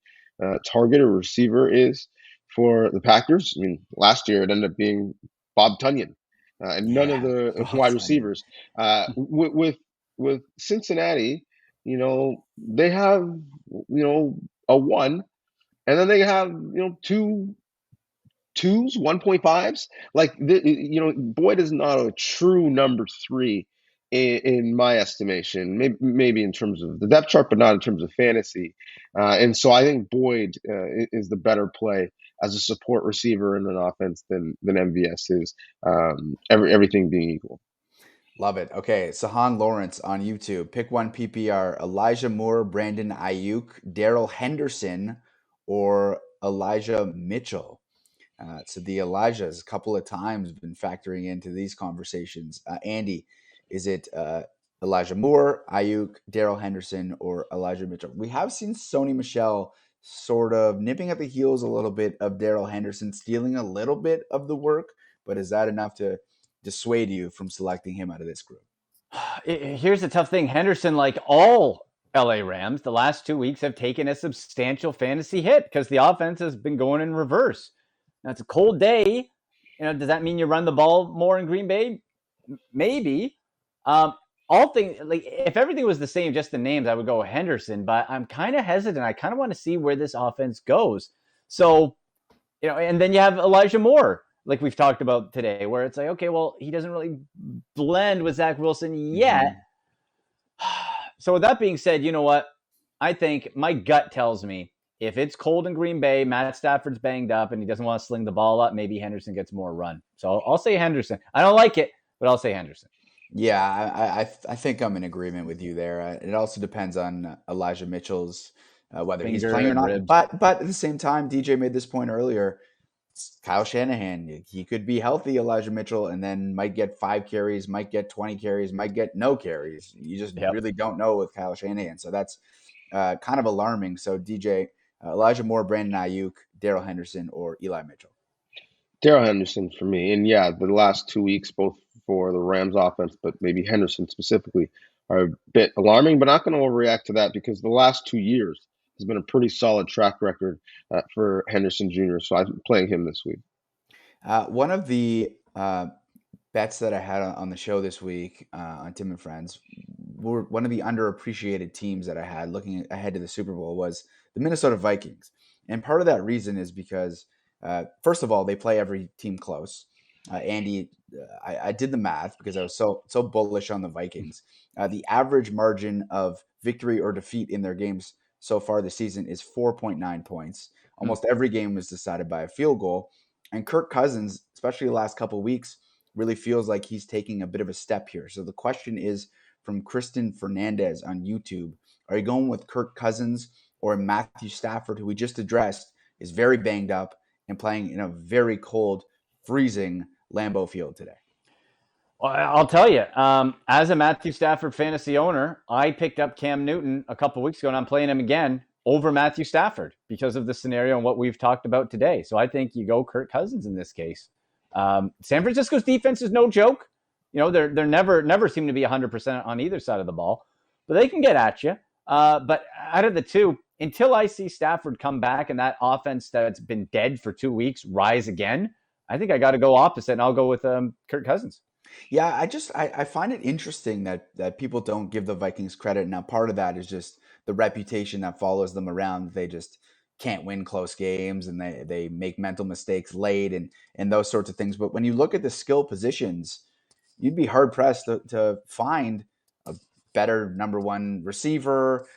target or receiver is for the Packers. I mean, last year it ended up being Bob Tunyon, and none of the wide receivers. With Cincinnati, they have a 1, and then they have 2 2s, 1.5s. Boyd is not a true number 3 in my estimation. Maybe in terms of the depth chart, but not in terms of fantasy. And so I think Boyd is the better play as a support receiver in an offense than MVS is. Everything being equal. Love it. Okay, Sahan Lawrence on YouTube. Pick one PPR: Elijah Moore, Brandon Ayuk, Darrell Henderson, or Elijah Mitchell. So the Elijahs a couple of times have been factoring into these conversations. Andy, is it Elijah Moore, Ayuk, Darrell Henderson, or Elijah Mitchell? We have seen Sony Michel sort of nipping at the heels a little bit of Darrell Henderson, stealing a little bit of the work, but is that enough to dissuade you from selecting him out of this group? Here's the tough thing. Henderson, like all LA Rams, the last 2 weeks have taken a substantial fantasy hit because the offense has been going in reverse. Now, it's a cold day. Does that mean you run the ball more in Green Bay? Maybe. All things, like, if everything was the same, just the names, I would go Henderson, but I'm kind of hesitant. I kind of want to see where this offense goes. So, and then you have Elijah Moore, like we've talked about today, where it's like, okay, well, he doesn't really blend with Zach Wilson yet. So with that being said, you know what? I think my gut tells me if it's cold in Green Bay, Matt Stafford's banged up and he doesn't want to sling the ball up, maybe Henderson gets more run. So I'll say Henderson. I don't like it, but I'll say Henderson. Yeah, I think I'm in agreement with you there. It also depends on Elijah Mitchell's whether he's Finger playing or and not. ribs. But at the same time, DJ made this point earlier. Kyle Shanahan, he could be healthy, Elijah Mitchell, and then might get 5 carries, might get 20 carries, might get no carries. You just really don't know with Kyle Shanahan. So that's kind of alarming. So DJ, Elijah Moore, Brandon Ayuk, Darrell Henderson, or Eli Mitchell. Darrell Henderson for me. And yeah, the last 2 weeks, both for the Rams offense, but maybe Henderson specifically, are a bit alarming, but not going to overreact to that because the last 2 years has been a pretty solid track record for Henderson Jr. So I'm playing him this week. One of the bets that I had on the show this week on Tim and Friends were one of the underappreciated teams that I had looking ahead to the Super Bowl was the Minnesota Vikings. And part of that reason is because, first of all, they play every team close. Andy, I did the math because I was so bullish on the Vikings. The average margin of victory or defeat in their games so far this season is 4.9 points. Almost every game was decided by a field goal. And Kirk Cousins, especially the last couple of weeks, really feels like he's taking a bit of a step here. So the question is from Kristen Fernandez on YouTube, are you going with Kirk Cousins or Matthew Stafford, who we just addressed is very banged up and playing in a very cold, freezing Lambeau Field today? Well, I'll tell you, as a Matthew Stafford fantasy owner, I picked up Cam Newton a couple weeks ago, and I'm playing him again over Matthew Stafford because of the scenario and what we've talked about today. So I think you go Kirk Cousins in this case. San Francisco's defense is no joke. They're never seem to be 100% on either side of the ball, but they can get at you. But out of the two, until I see Stafford come back and that offense that's been dead for 2 weeks rise again, I think I got to go opposite, and I'll go with Kirk Cousins. Yeah, I find it interesting that people don't give the Vikings credit. Now, part of that is just the reputation that follows them around. They just can't win close games and they make mental mistakes late and those sorts of things. But when you look at the skill positions, you'd be hard pressed to find a better number one receiver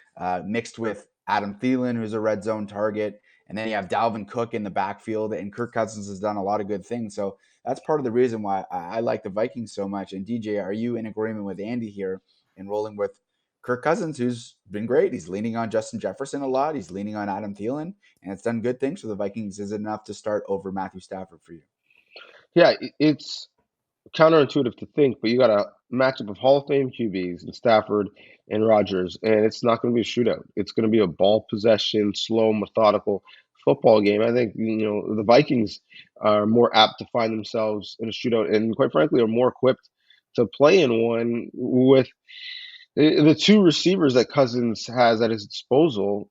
mixed with Adam Thielen, who's a red zone target. And then you have Dalvin Cook in the backfield, and Kirk Cousins has done a lot of good things. So that's part of the reason why I like the Vikings so much. And DJ, are you in agreement with Andy here in rolling with Kirk Cousins, who's been great? He's leaning on Justin Jefferson a lot. He's leaning on Adam Thielen, and it's done good things for the Vikings. Is it enough to start over Matthew Stafford for you? Yeah, it's counterintuitive to think, but you got a matchup of Hall of Fame QBs and Stafford and Rodgers, and it's not going to be a shootout. It's going to be a ball possession, slow, methodical football game. I think the Vikings are more apt to find themselves in a shootout, and quite frankly, are more equipped to play in one with the two receivers that Cousins has at his disposal.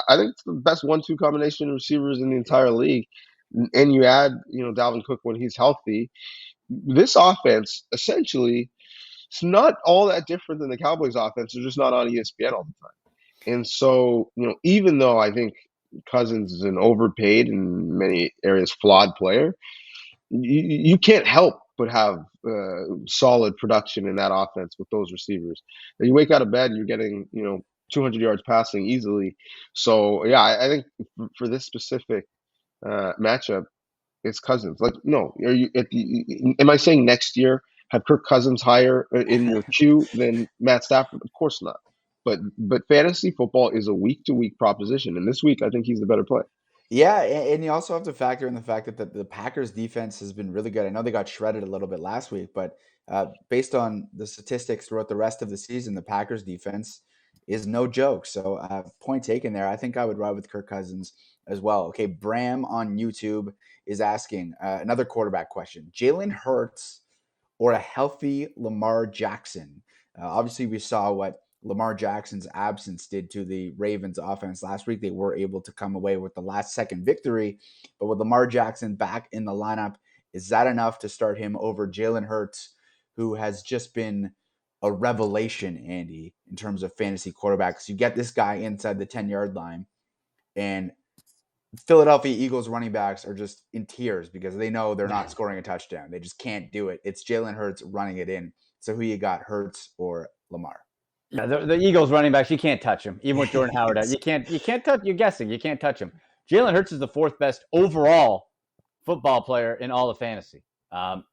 I think it's the best 1-2 combination of receivers in the entire league. And you add, Dalvin Cook when he's healthy. This offense essentially it's not all that different than the Cowboys offense. They're just not on ESPN all the time. And so, even though I think Cousins is an overpaid and many areas flawed player, you can't help but have solid production in that offense with those receivers. And you wake out of bed, you're getting 200 yards passing easily. So yeah, I think for this specific matchup, it's Cousins. Like, no, are you am I saying next year have Kirk Cousins higher in your queue than Matt Stafford? Of course not. But fantasy football is a week to week proposition, and this week I think he's the better play. Yeah, and you also have to factor in the fact that the Packers defense has been really good. I know they got shredded a little bit last week, but based on the statistics throughout the rest of the season, the Packers defense is no joke. So point taken there. I think I would ride with Kirk Cousins as well. Okay, Bram on YouTube is asking another quarterback question. Jalen Hurts or a healthy Lamar Jackson? Obviously, we saw what Lamar Jackson's absence did to the Ravens offense last week. They were able to come away with the last second victory. But with Lamar Jackson back in the lineup, is that enough to start him over Jalen Hurts, who has just been a revelation, Andy, in terms of fantasy quarterbacks? You get this guy inside the 10-yard line, and Philadelphia Eagles running backs are just in tears because they know they're not scoring a touchdown. They just can't do it. It's Jalen Hurts running it in. So who you got, Hurts or Lamar? Yeah, the Eagles running backs, you can't touch him. Even with Jordan Howard out, you can't touch. You're guessing you can't touch him. Jalen Hurts is the fourth best overall football player in all of fantasy.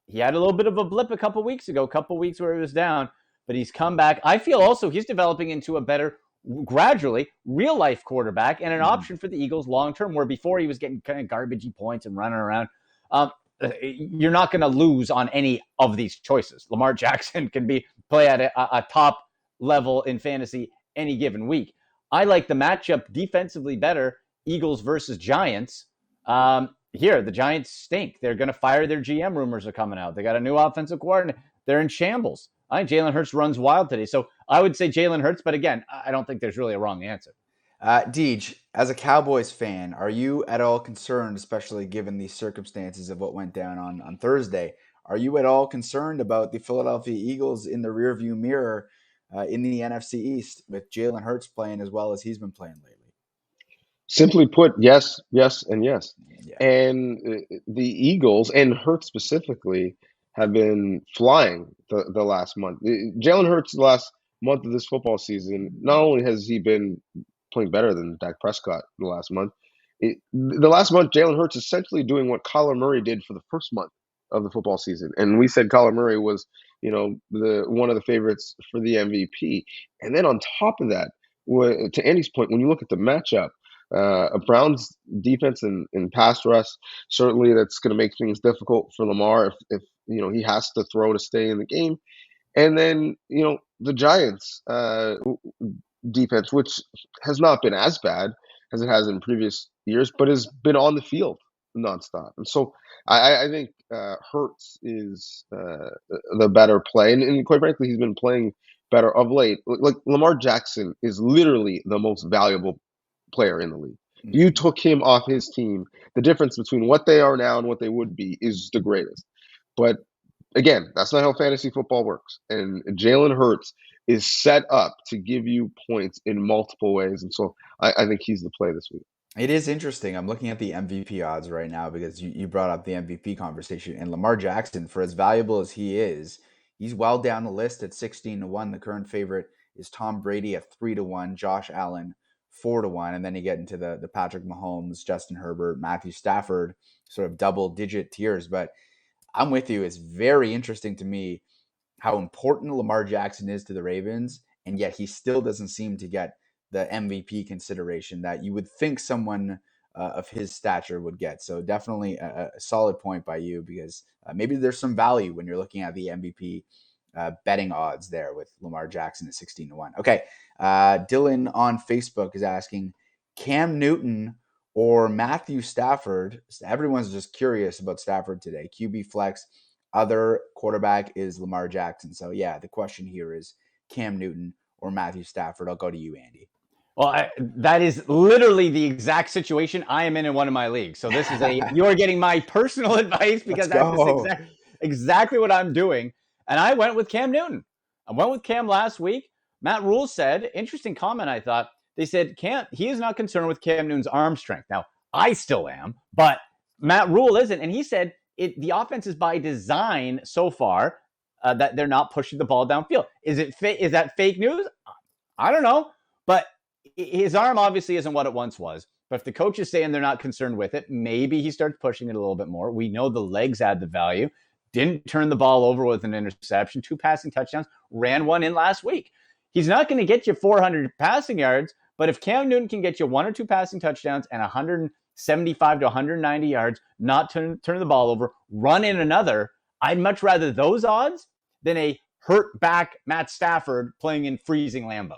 He had a little bit of a blip a couple weeks ago, a couple weeks where he was down, but he's come back. I feel also he's developing into a better, gradually, real life quarterback and an option for the Eagles long term, where before he was getting kind of garbagey points and running around. You're not going to lose on any of these choices. Lamar Jackson can play at a top level in fantasy any given week. I like the matchup defensively better, Eagles versus Giants. Here, the Giants stink. They're going to fire their GM. Rumors are coming out. They got a new offensive coordinator. They're in shambles. I think Jalen Hurts runs wild today. So I would say Jalen Hurts, but again, I don't think there's really a wrong answer. Deej, as a Cowboys fan, are you at all concerned, especially given the circumstances of what went down on Thursday? Are you at all concerned about the Philadelphia Eagles in the rearview mirror in the NFC East with Jalen Hurts playing as well as he's been playing lately? Simply put, yes, yes, and yes. Yeah. And the Eagles, and Hurts specifically, have been flying the last month. Jalen Hurts, the last month of this football season, not only has he been playing better than Dak Prescott the last month, the last month, Jalen Hurts is essentially doing what Kyler Murray did for the first month of the football season. And we said Kyler Murray was, one of the favorites for the MVP. And then on top of that, to Andy's point, when you look at the matchup, a Browns defense and pass rush, certainly that's going to make things difficult for Lamar if he has to throw to stay in the game. And then the Giants defense, which has not been as bad as it has in previous years, but has been on the field nonstop. And so I think Hurts is the better play, and quite frankly, he's been playing better of late. Like Lamar Jackson is literally the most valuable player in the league. You took him off his team. The difference between what they are now and what they would be is the greatest. But again, that's not how fantasy football works. And Jalen Hurts is set up to give you points in multiple ways. And so I think he's the play this week. It is interesting. I'm looking at the MVP odds right now because you brought up the MVP conversation. And Lamar Jackson, for as valuable as he is, he's well down the list at 16-1. The current favorite is Tom Brady at 3-1, Josh Allen 4-1, and then you get into the Patrick Mahomes, Justin Herbert, Matthew Stafford, sort of double-digit tiers. But I'm with you. It's very interesting to me how important Lamar Jackson is to the Ravens, and yet he still doesn't seem to get the MVP consideration that you would think someone of his stature would get. So definitely a solid point by you, because maybe there's some value when you're looking at the MVP betting odds there with Lamar Jackson at 16-1. Okay. Dylan on Facebook is asking Cam Newton or Matthew Stafford. Everyone's just curious about Stafford today. QB flex, other quarterback is Lamar Jackson. So yeah, the question here is Cam Newton or Matthew Stafford. I'll go to you, Andy. Well, that is literally the exact situation I am in one of my leagues. So this is you're getting my personal advice because that's exactly what I'm doing. And I went with Cam Newton. I went with Cam last week. Matt Rule said, interesting comment, I thought. They said, he is not concerned with Cam Newton's arm strength. Now, I still am, but Matt Rule isn't. And he said the offense is by design so far that they're not pushing the ball downfield. Is that fake news? I don't know. But his arm obviously isn't what it once was. But if the coach is saying they're not concerned with it, maybe he starts pushing it a little bit more. We know the legs add the value. Didn't turn the ball over with an interception, 2 passing touchdowns, ran one in last week. He's not going to get you 400 passing yards, but if Cam Newton can get you 1 or 2 passing touchdowns and 175 to 190 yards, not turn the ball over, run in another, I'd much rather those odds than a hurt back Matt Stafford playing in freezing Lambeau.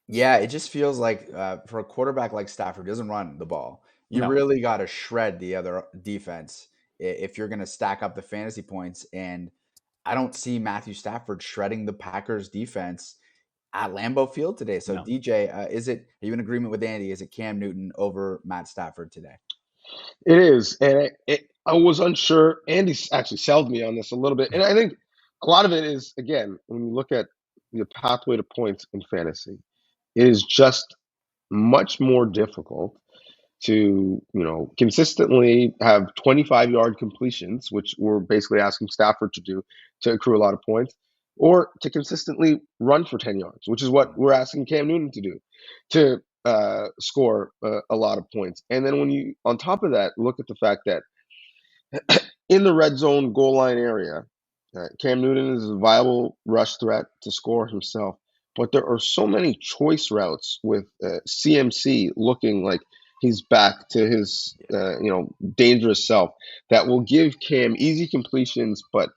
Yeah, it just feels like for a quarterback like Stafford who doesn't run the ball, you No, really got to shred the other defense if you're going to stack up the fantasy points. And I don't see Matthew Stafford shredding the Packers defense at Lambeau Field today. So no. DJ, are you in agreement with Andy? Is it Cam Newton over Matt Stafford today? It is, and I was unsure. Andy actually sold me on this a little bit, and I think a lot of it is, again, when you look at the pathway to points in fantasy, it is just much more difficult to consistently have 25-yard completions, which we're basically asking Stafford to do to accrue a lot of points, or to consistently run for 10 yards, which is what we're asking Cam Newton to do to score a lot of points. And then when you, on top of that, look at the fact that in the red zone goal line area, Cam Newton is a viable rush threat to score himself. But there are so many choice routes with CMC looking like he's back to his dangerous self that will give Cam easy completions but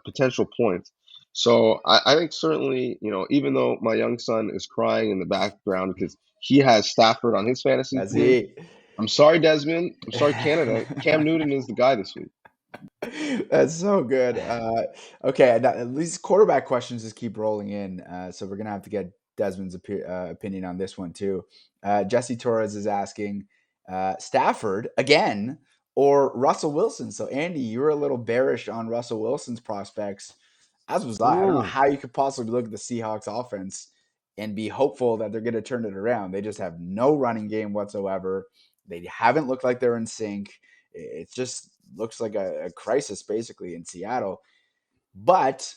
potential points. So I think certainly, even though my young son is crying in the background because he has Stafford on his fantasy That's team, it. I'm sorry, Desmond. I'm sorry, Canada. Cam Newton is the guy this week. That's so good. Okay, these quarterback questions just keep rolling in, so we're gonna have to get Desmond's opinion on this one too. Jesse Torres is asking Stafford again or Russell Wilson. So Andy, you were a little bearish on Russell Wilson's prospects, as was I. I don't know Ooh. how you could possibly look at the Seahawks offense and be hopeful that they're going to turn it around. They just have no running game whatsoever. They haven't looked like they're in sync. It just looks like a crisis basically in Seattle. But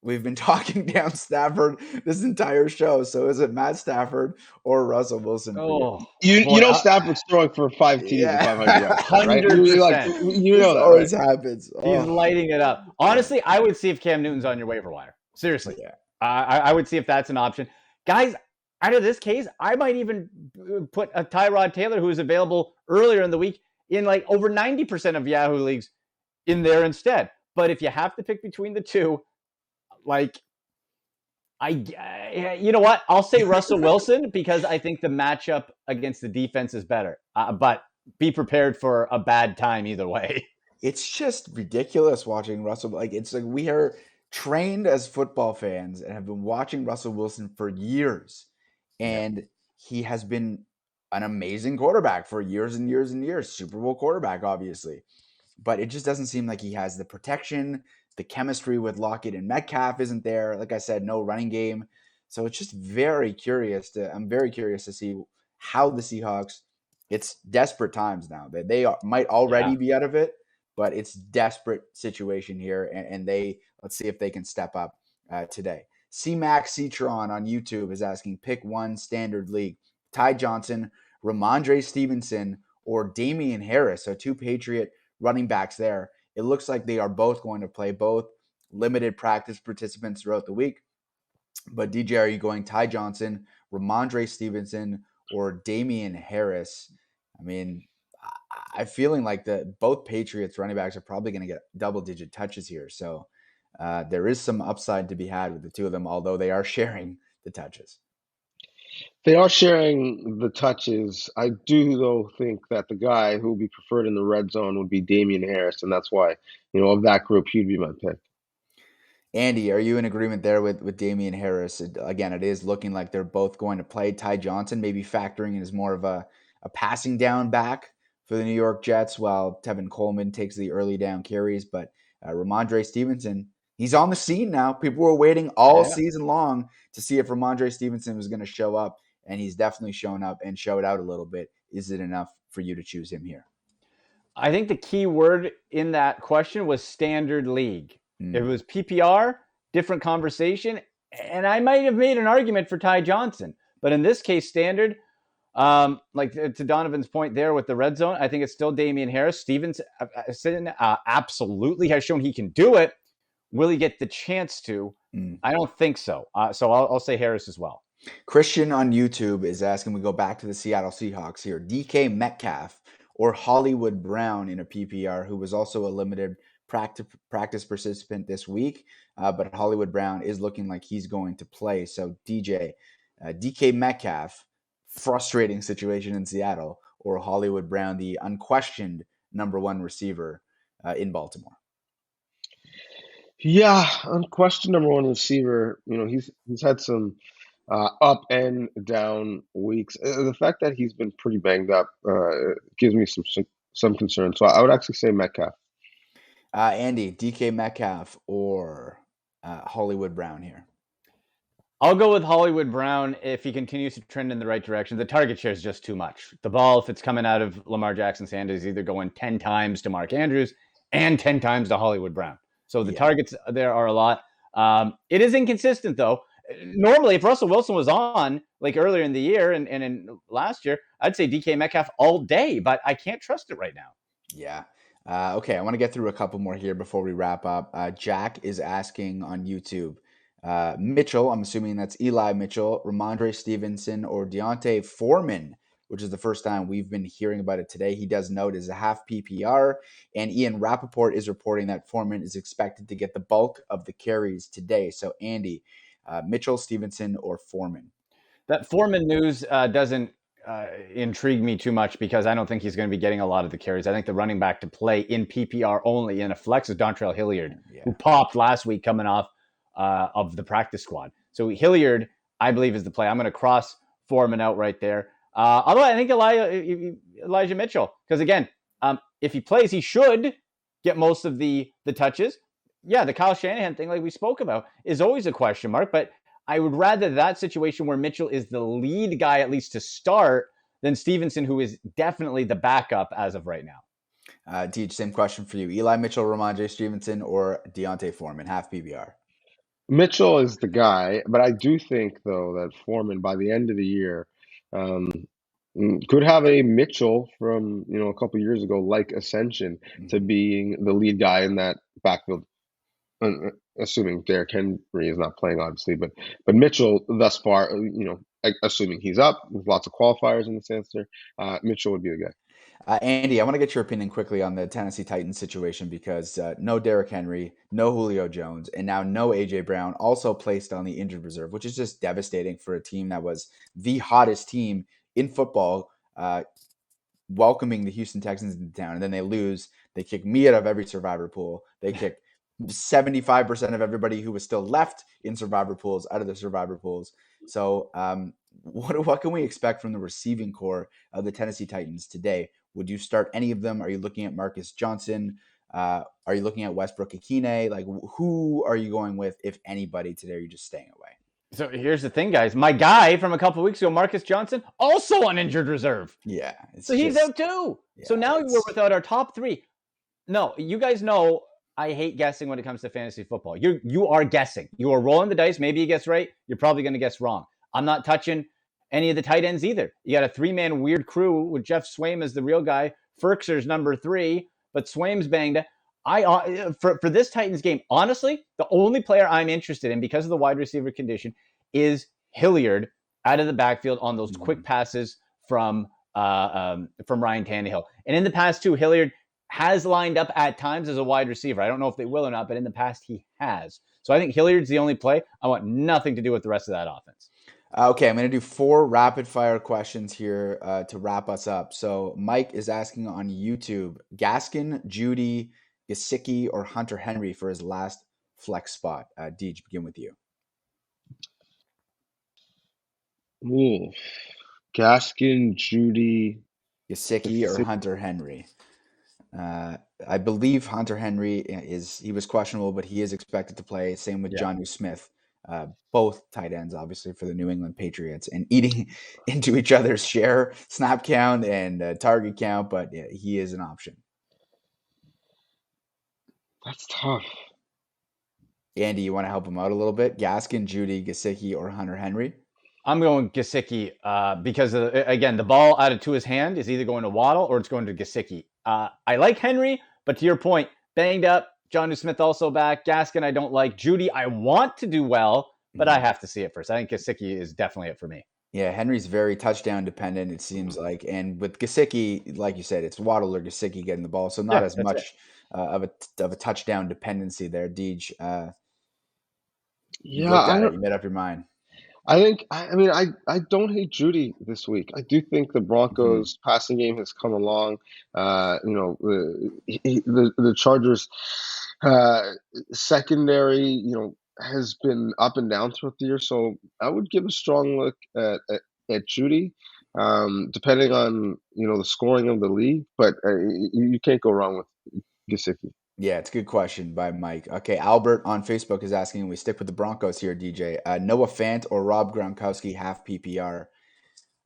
we've been talking down Stafford this entire show. So is it Matt Stafford or Russell Wilson for you? Oh You boy, know Stafford's throwing for 5 TDs and 500 Yeah, yards, right? hundred percent. You this know that, right? always happens. He's Oh, lighting it up. yeah, Honestly, I would see if Cam Newton's on your waiver wire. Seriously, yeah. I would see if that's an option, guys. Out of this case, I might even put a Tyrod Taylor, who was available earlier in the week, in like over 90% of Yahoo leagues, in there instead. But if you have to pick between the two, like you know what? I'll say Russell Wilson because I think the matchup against the defense is better. But be prepared for a bad time either way. It's just ridiculous watching Russell. Like it's like we are trained as football fans and have been watching Russell Wilson for years, Yeah. and he has been an amazing quarterback for years and years and years. Super Bowl quarterback, obviously, but it just doesn't seem like he has the protection. The chemistry with Lockett and Metcalf isn't there. Like I said, no running game. So it's just very curious to. I'm very curious to see how the Seahawks. It's desperate times now. Might Yeah. already be out of it, but it's desperate situation here, and they let's see if they can step up today. C-Max Citron on YouTube is asking pick one standard league: Ty Johnson, Ramondre Stevenson, or Damian Harris. So two Patriot running backs there. It looks like they are both going to play, both limited practice participants throughout the week. But DJ, are you going Ty Johnson, Ramondre Stevenson, or Damian Harris? I mean, I'm feeling like both Patriots running backs are probably going to get double-digit touches here. So there is some upside to be had with the two of them, although they are sharing the touches. They are sharing the touches. I do, though, think that the guy who would be preferred in the red zone would be Damian Harris, and that's why, of that group, he'd be my pick. Andy, are you in agreement there with Damian Harris? Again, it is looking like they're both going to play. Ty Johnson maybe factoring in as more of a passing down back for the New York Jets, while Tevin Coleman takes the early down carries. But Ramondre Stevenson, he's on the scene now. People were waiting all Yeah. season long to see if Ramondre Stevenson was going to show up, and he's definitely shown up and showed out a little bit. Is it enough for you to choose him here? I think the key word in that question was standard league. If it Mm. was PPR, different conversation. And I might have made an argument for Ty Johnson. But in this case, standard, like to Donovan's point there with the red zone, I think it's still Damian Harris. Stevenson absolutely has shown he can do it. Will he get the chance to? Mm. I don't think so. So I'll say Harris as well. Christian on YouTube is asking, we go back to the Seattle Seahawks here. DK Metcalf or Hollywood Brown in a PPR, who was also a limited practice participant this week. But Hollywood Brown is looking like he's going to play. So, DJ, DK Metcalf, frustrating situation in Seattle, or Hollywood Brown, the unquestioned number one receiver in Baltimore? Yeah, unquestioned number one receiver. He's had some up and down weeks. The fact that he's been pretty banged up gives me some concern. So I would actually say Metcalf. Andy, DK Metcalf or Hollywood Brown here? I'll go with Hollywood Brown if he continues to trend in the right direction. The target share is just too much. The ball, if it's coming out of Lamar Jackson's hand, is either going 10 times to Mark Andrews and 10 times to Hollywood Brown. So the targets there are a lot. It is inconsistent, though. Normally, if Russell Wilson was on like earlier in the year and in last year, I'd say DK Metcalf all day, but I can't trust it right now. Yeah. Okay, I want to get through a couple more here before we wrap up. Jack is asking on YouTube, Mitchell, I'm assuming that's Eli Mitchell, Ramondre Stevenson, or Deontay Foreman, which is the first time we've been hearing about it today. He does note is a half PPR, and Ian Rappaport is reporting that Foreman is expected to get the bulk of the carries today. So, Andy, Mitchell, Stevenson, or Foreman? That Foreman news doesn't intrigue me too much because I don't think he's going to be getting a lot of the carries. I think the running back to play in PPR only in a flex is Dontrell Hilliard, who popped last week coming off of the practice squad. So Hilliard, I believe, is the play. I'm going to cross Foreman out right there. Although I think Elijah Mitchell, because again, if he plays, he should get most of the touches. Yeah, the Kyle Shanahan thing, like we spoke about, is always a question mark, but I would rather that situation where Mitchell is the lead guy, at least to start, than Stevenson, who is definitely the backup as of right now. Teach, same question for you. Eli Mitchell, Ramondre Stevenson, or Deontay Foreman, half PPR? Mitchell is the guy, but I do think, though, that Foreman, by the end of the year, could have a Mitchell from, a couple years ago, like ascension to being the lead guy in that backfield, assuming Derrick Henry is not playing, obviously. But Mitchell, thus far, assuming he's up, with lots of qualifiers in this answer, Mitchell would be the guy. Andy, I want to get your opinion quickly on the Tennessee Titans situation because no Derrick Henry, no Julio Jones, and now no A.J. Brown, also placed on the injured reserve, which is just devastating for a team that was the hottest team in football, welcoming the Houston Texans into town. And then they lose. They kick me out of every survivor pool. They kick 75% of everybody who was still left in survivor pools out of the survivor pools. So what can we expect from the receiving core of the Tennessee Titans today? Would you start any of them? Are you looking at Marcus Johnson? Are you looking at Westbrook Akine? Like, who are you going with, if anybody, today? Or are you just staying away? So here's the thing, guys. My guy from a couple of weeks ago, Marcus Johnson, also on injured reserve. Yeah. So he's out too. Yeah, so now we're without our top three. No, you guys know I hate guessing when it comes to fantasy football. You are guessing. You are rolling the dice. Maybe you guess right. You're probably going to guess wrong. I'm not touching any of the tight ends either. You got a three-man weird crew with Jeff Swaim as the real guy. Ferkser's number 3, but Swaim's banged. For this Titans game, honestly, the only player I'm interested in because of the wide receiver condition is Hilliard out of the backfield on those quick passes from Ryan Tannehill. And in the past too, Hilliard has lined up at times as a wide receiver. I don't know if they will or not, but in the past he has. So I think Hilliard's the only play. I want nothing to do with the rest of that offense. Okay, I'm going to do 4 rapid-fire questions here to wrap us up. So Mike is asking on YouTube, Gaskin, Judy, Gesicki, or Hunter Henry for his last flex spot. Deej, begin with you. Ooh. Gaskin, Judy, Gesicki, or Hunter Henry. I believe Hunter Henry he was questionable, but he is expected to play. Same with Jonnu Smith. Both tight ends, obviously, for the New England Patriots, and eating into each other's share, snap count, and target count, but he is an option. That's tough. Andy, you want to help him out a little bit? Gaskin, Judy, Gesicki, or Hunter Henry? I'm going Gesicki because, again, the ball out of Tua's hand is either going to Waddle or it's going to Gesicki. I like Henry, but to your point, banged up. Jonnu Smith also back. Gaskin I don't like. Judy I want to do well, but I have to see it first. I think Gesicki is definitely it for me. Yeah, Henry's very touchdown dependent, it seems like. And with Gesicki, like you said, it's Waddle or Gesicki getting the ball, so not as much of a touchdown dependency there. Deej, you made up your mind. I don't hate Judy this week. I do think the Mhm. Broncos passing game has come along. The Chargers secondary, has been up and down throughout the year. So I would give a strong look at Judy, depending on the scoring of the league. But you can't go wrong with Gesicki. Yeah, it's a good question by Mike. Okay, Albert on Facebook is asking, we stick with the Broncos here, DJ. Noah Fant or Rob Gronkowski half PPR?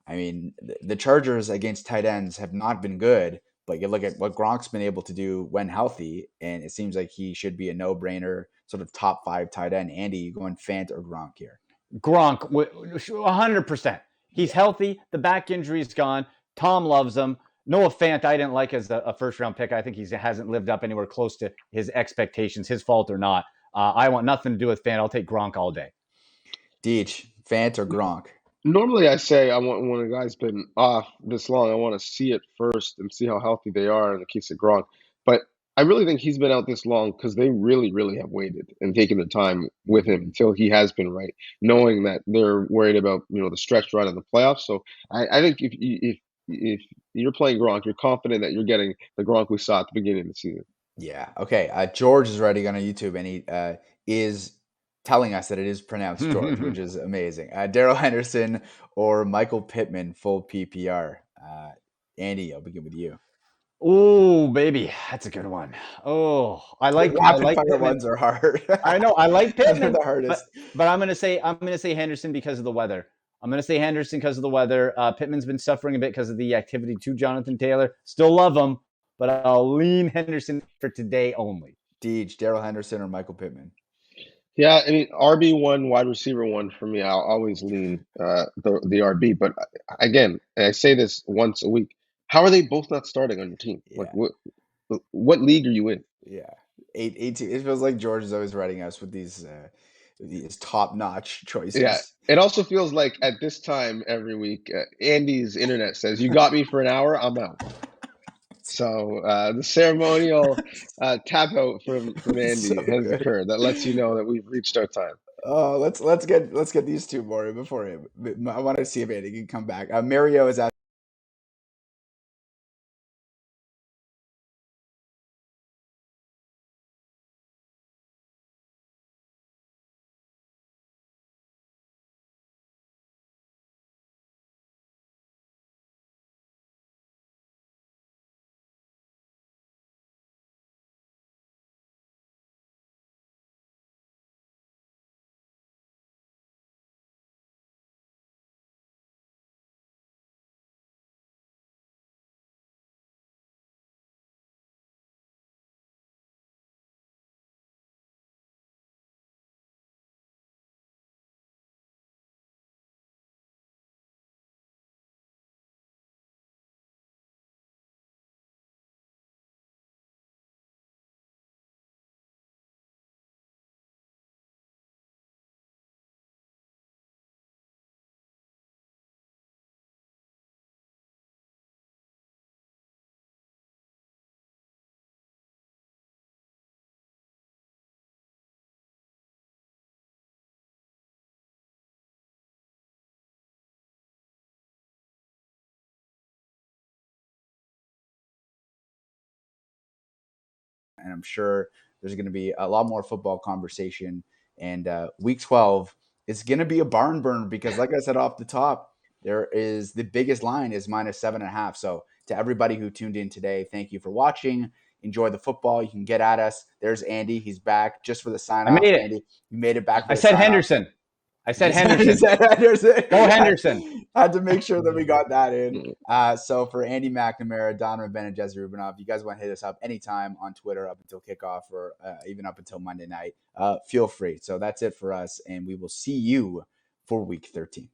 I mean, the Chargers against tight ends have not been good, but you look at what Gronk's been able to do when healthy, and it seems like he should be a no-brainer, sort of top 5 tight end. Andy, you going Fant or Gronk here? Gronk, 100%. He's Yeah. healthy. The back injury's gone. Tom loves him. Noah Fant, I didn't like as a first-round pick. I think he hasn't lived up anywhere close to his expectations, his fault or not. I want nothing to do with Fant. I'll take Gronk all day. Deech, Fant or Gronk? Normally, I say I want when a guy's been off this long, I want to see it first and see how healthy they are in the case of Gronk. But I really think he's been out this long because they really, really have waited and taken their time with him until he has been right, knowing that they're worried about the stretch run in the playoffs. So I think if you're playing Gronk, you're confident that you're getting the Gronk we saw at the beginning of the season. Yeah. Okay. George is writing on YouTube, and he is telling us that it is pronounced George, which is amazing. Daryl Henderson or Michael Pittman, full PPR. Andy, I'll begin with you. Oh, baby, that's a good one. Oh, I The rapid like fire Pittman. ones are hard. I know I like Those are Pittman, the hardest. but I'm gonna say Henderson because of the weather. I'm gonna say Henderson because of the weather. Pittman's been suffering a bit because of the activity to Jonathan Taylor. Still love him, but I'll lean Henderson for today only. Deej, Daryl Henderson or Michael Pittman? Yeah, I mean RB1, wide receiver one for me. I'll always lean the RB. But again, and I say this once a week. How are they both not starting on your team? Like Yeah. what league are you in? Yeah. 18. It feels like George is always writing us with these top-notch Yeah, choices. it also feels like at this time every week, Andy's internet says, "You got me for an hour, I'm out." So the ceremonial tap out from So Andy has good. occurred. That lets you know that we've reached our time. Let's get these two more before him. I want to see if Andy can come back. Mario is asking. And I'm sure there's going to be a lot more football conversation. And week 12 is going to be a barn burner because, like I said off the top, there is the biggest line is -7.5. So to everybody who tuned in today, thank you for watching. Enjoy the football. You can get at us. There's Andy. He's back just for the sign I off. made it. Andy, you made it back for I the said sign off. Henderson. I said He said, he Henderson. said Henderson. Go Henderson. Had to make sure that we got that in. So for Andy McNamara, Donovan Bennett, Jesse Rubinoff, you guys want to hit us up anytime on Twitter up until kickoff or even up until Monday night, feel free. So that's it for us, and we will see you for week 13.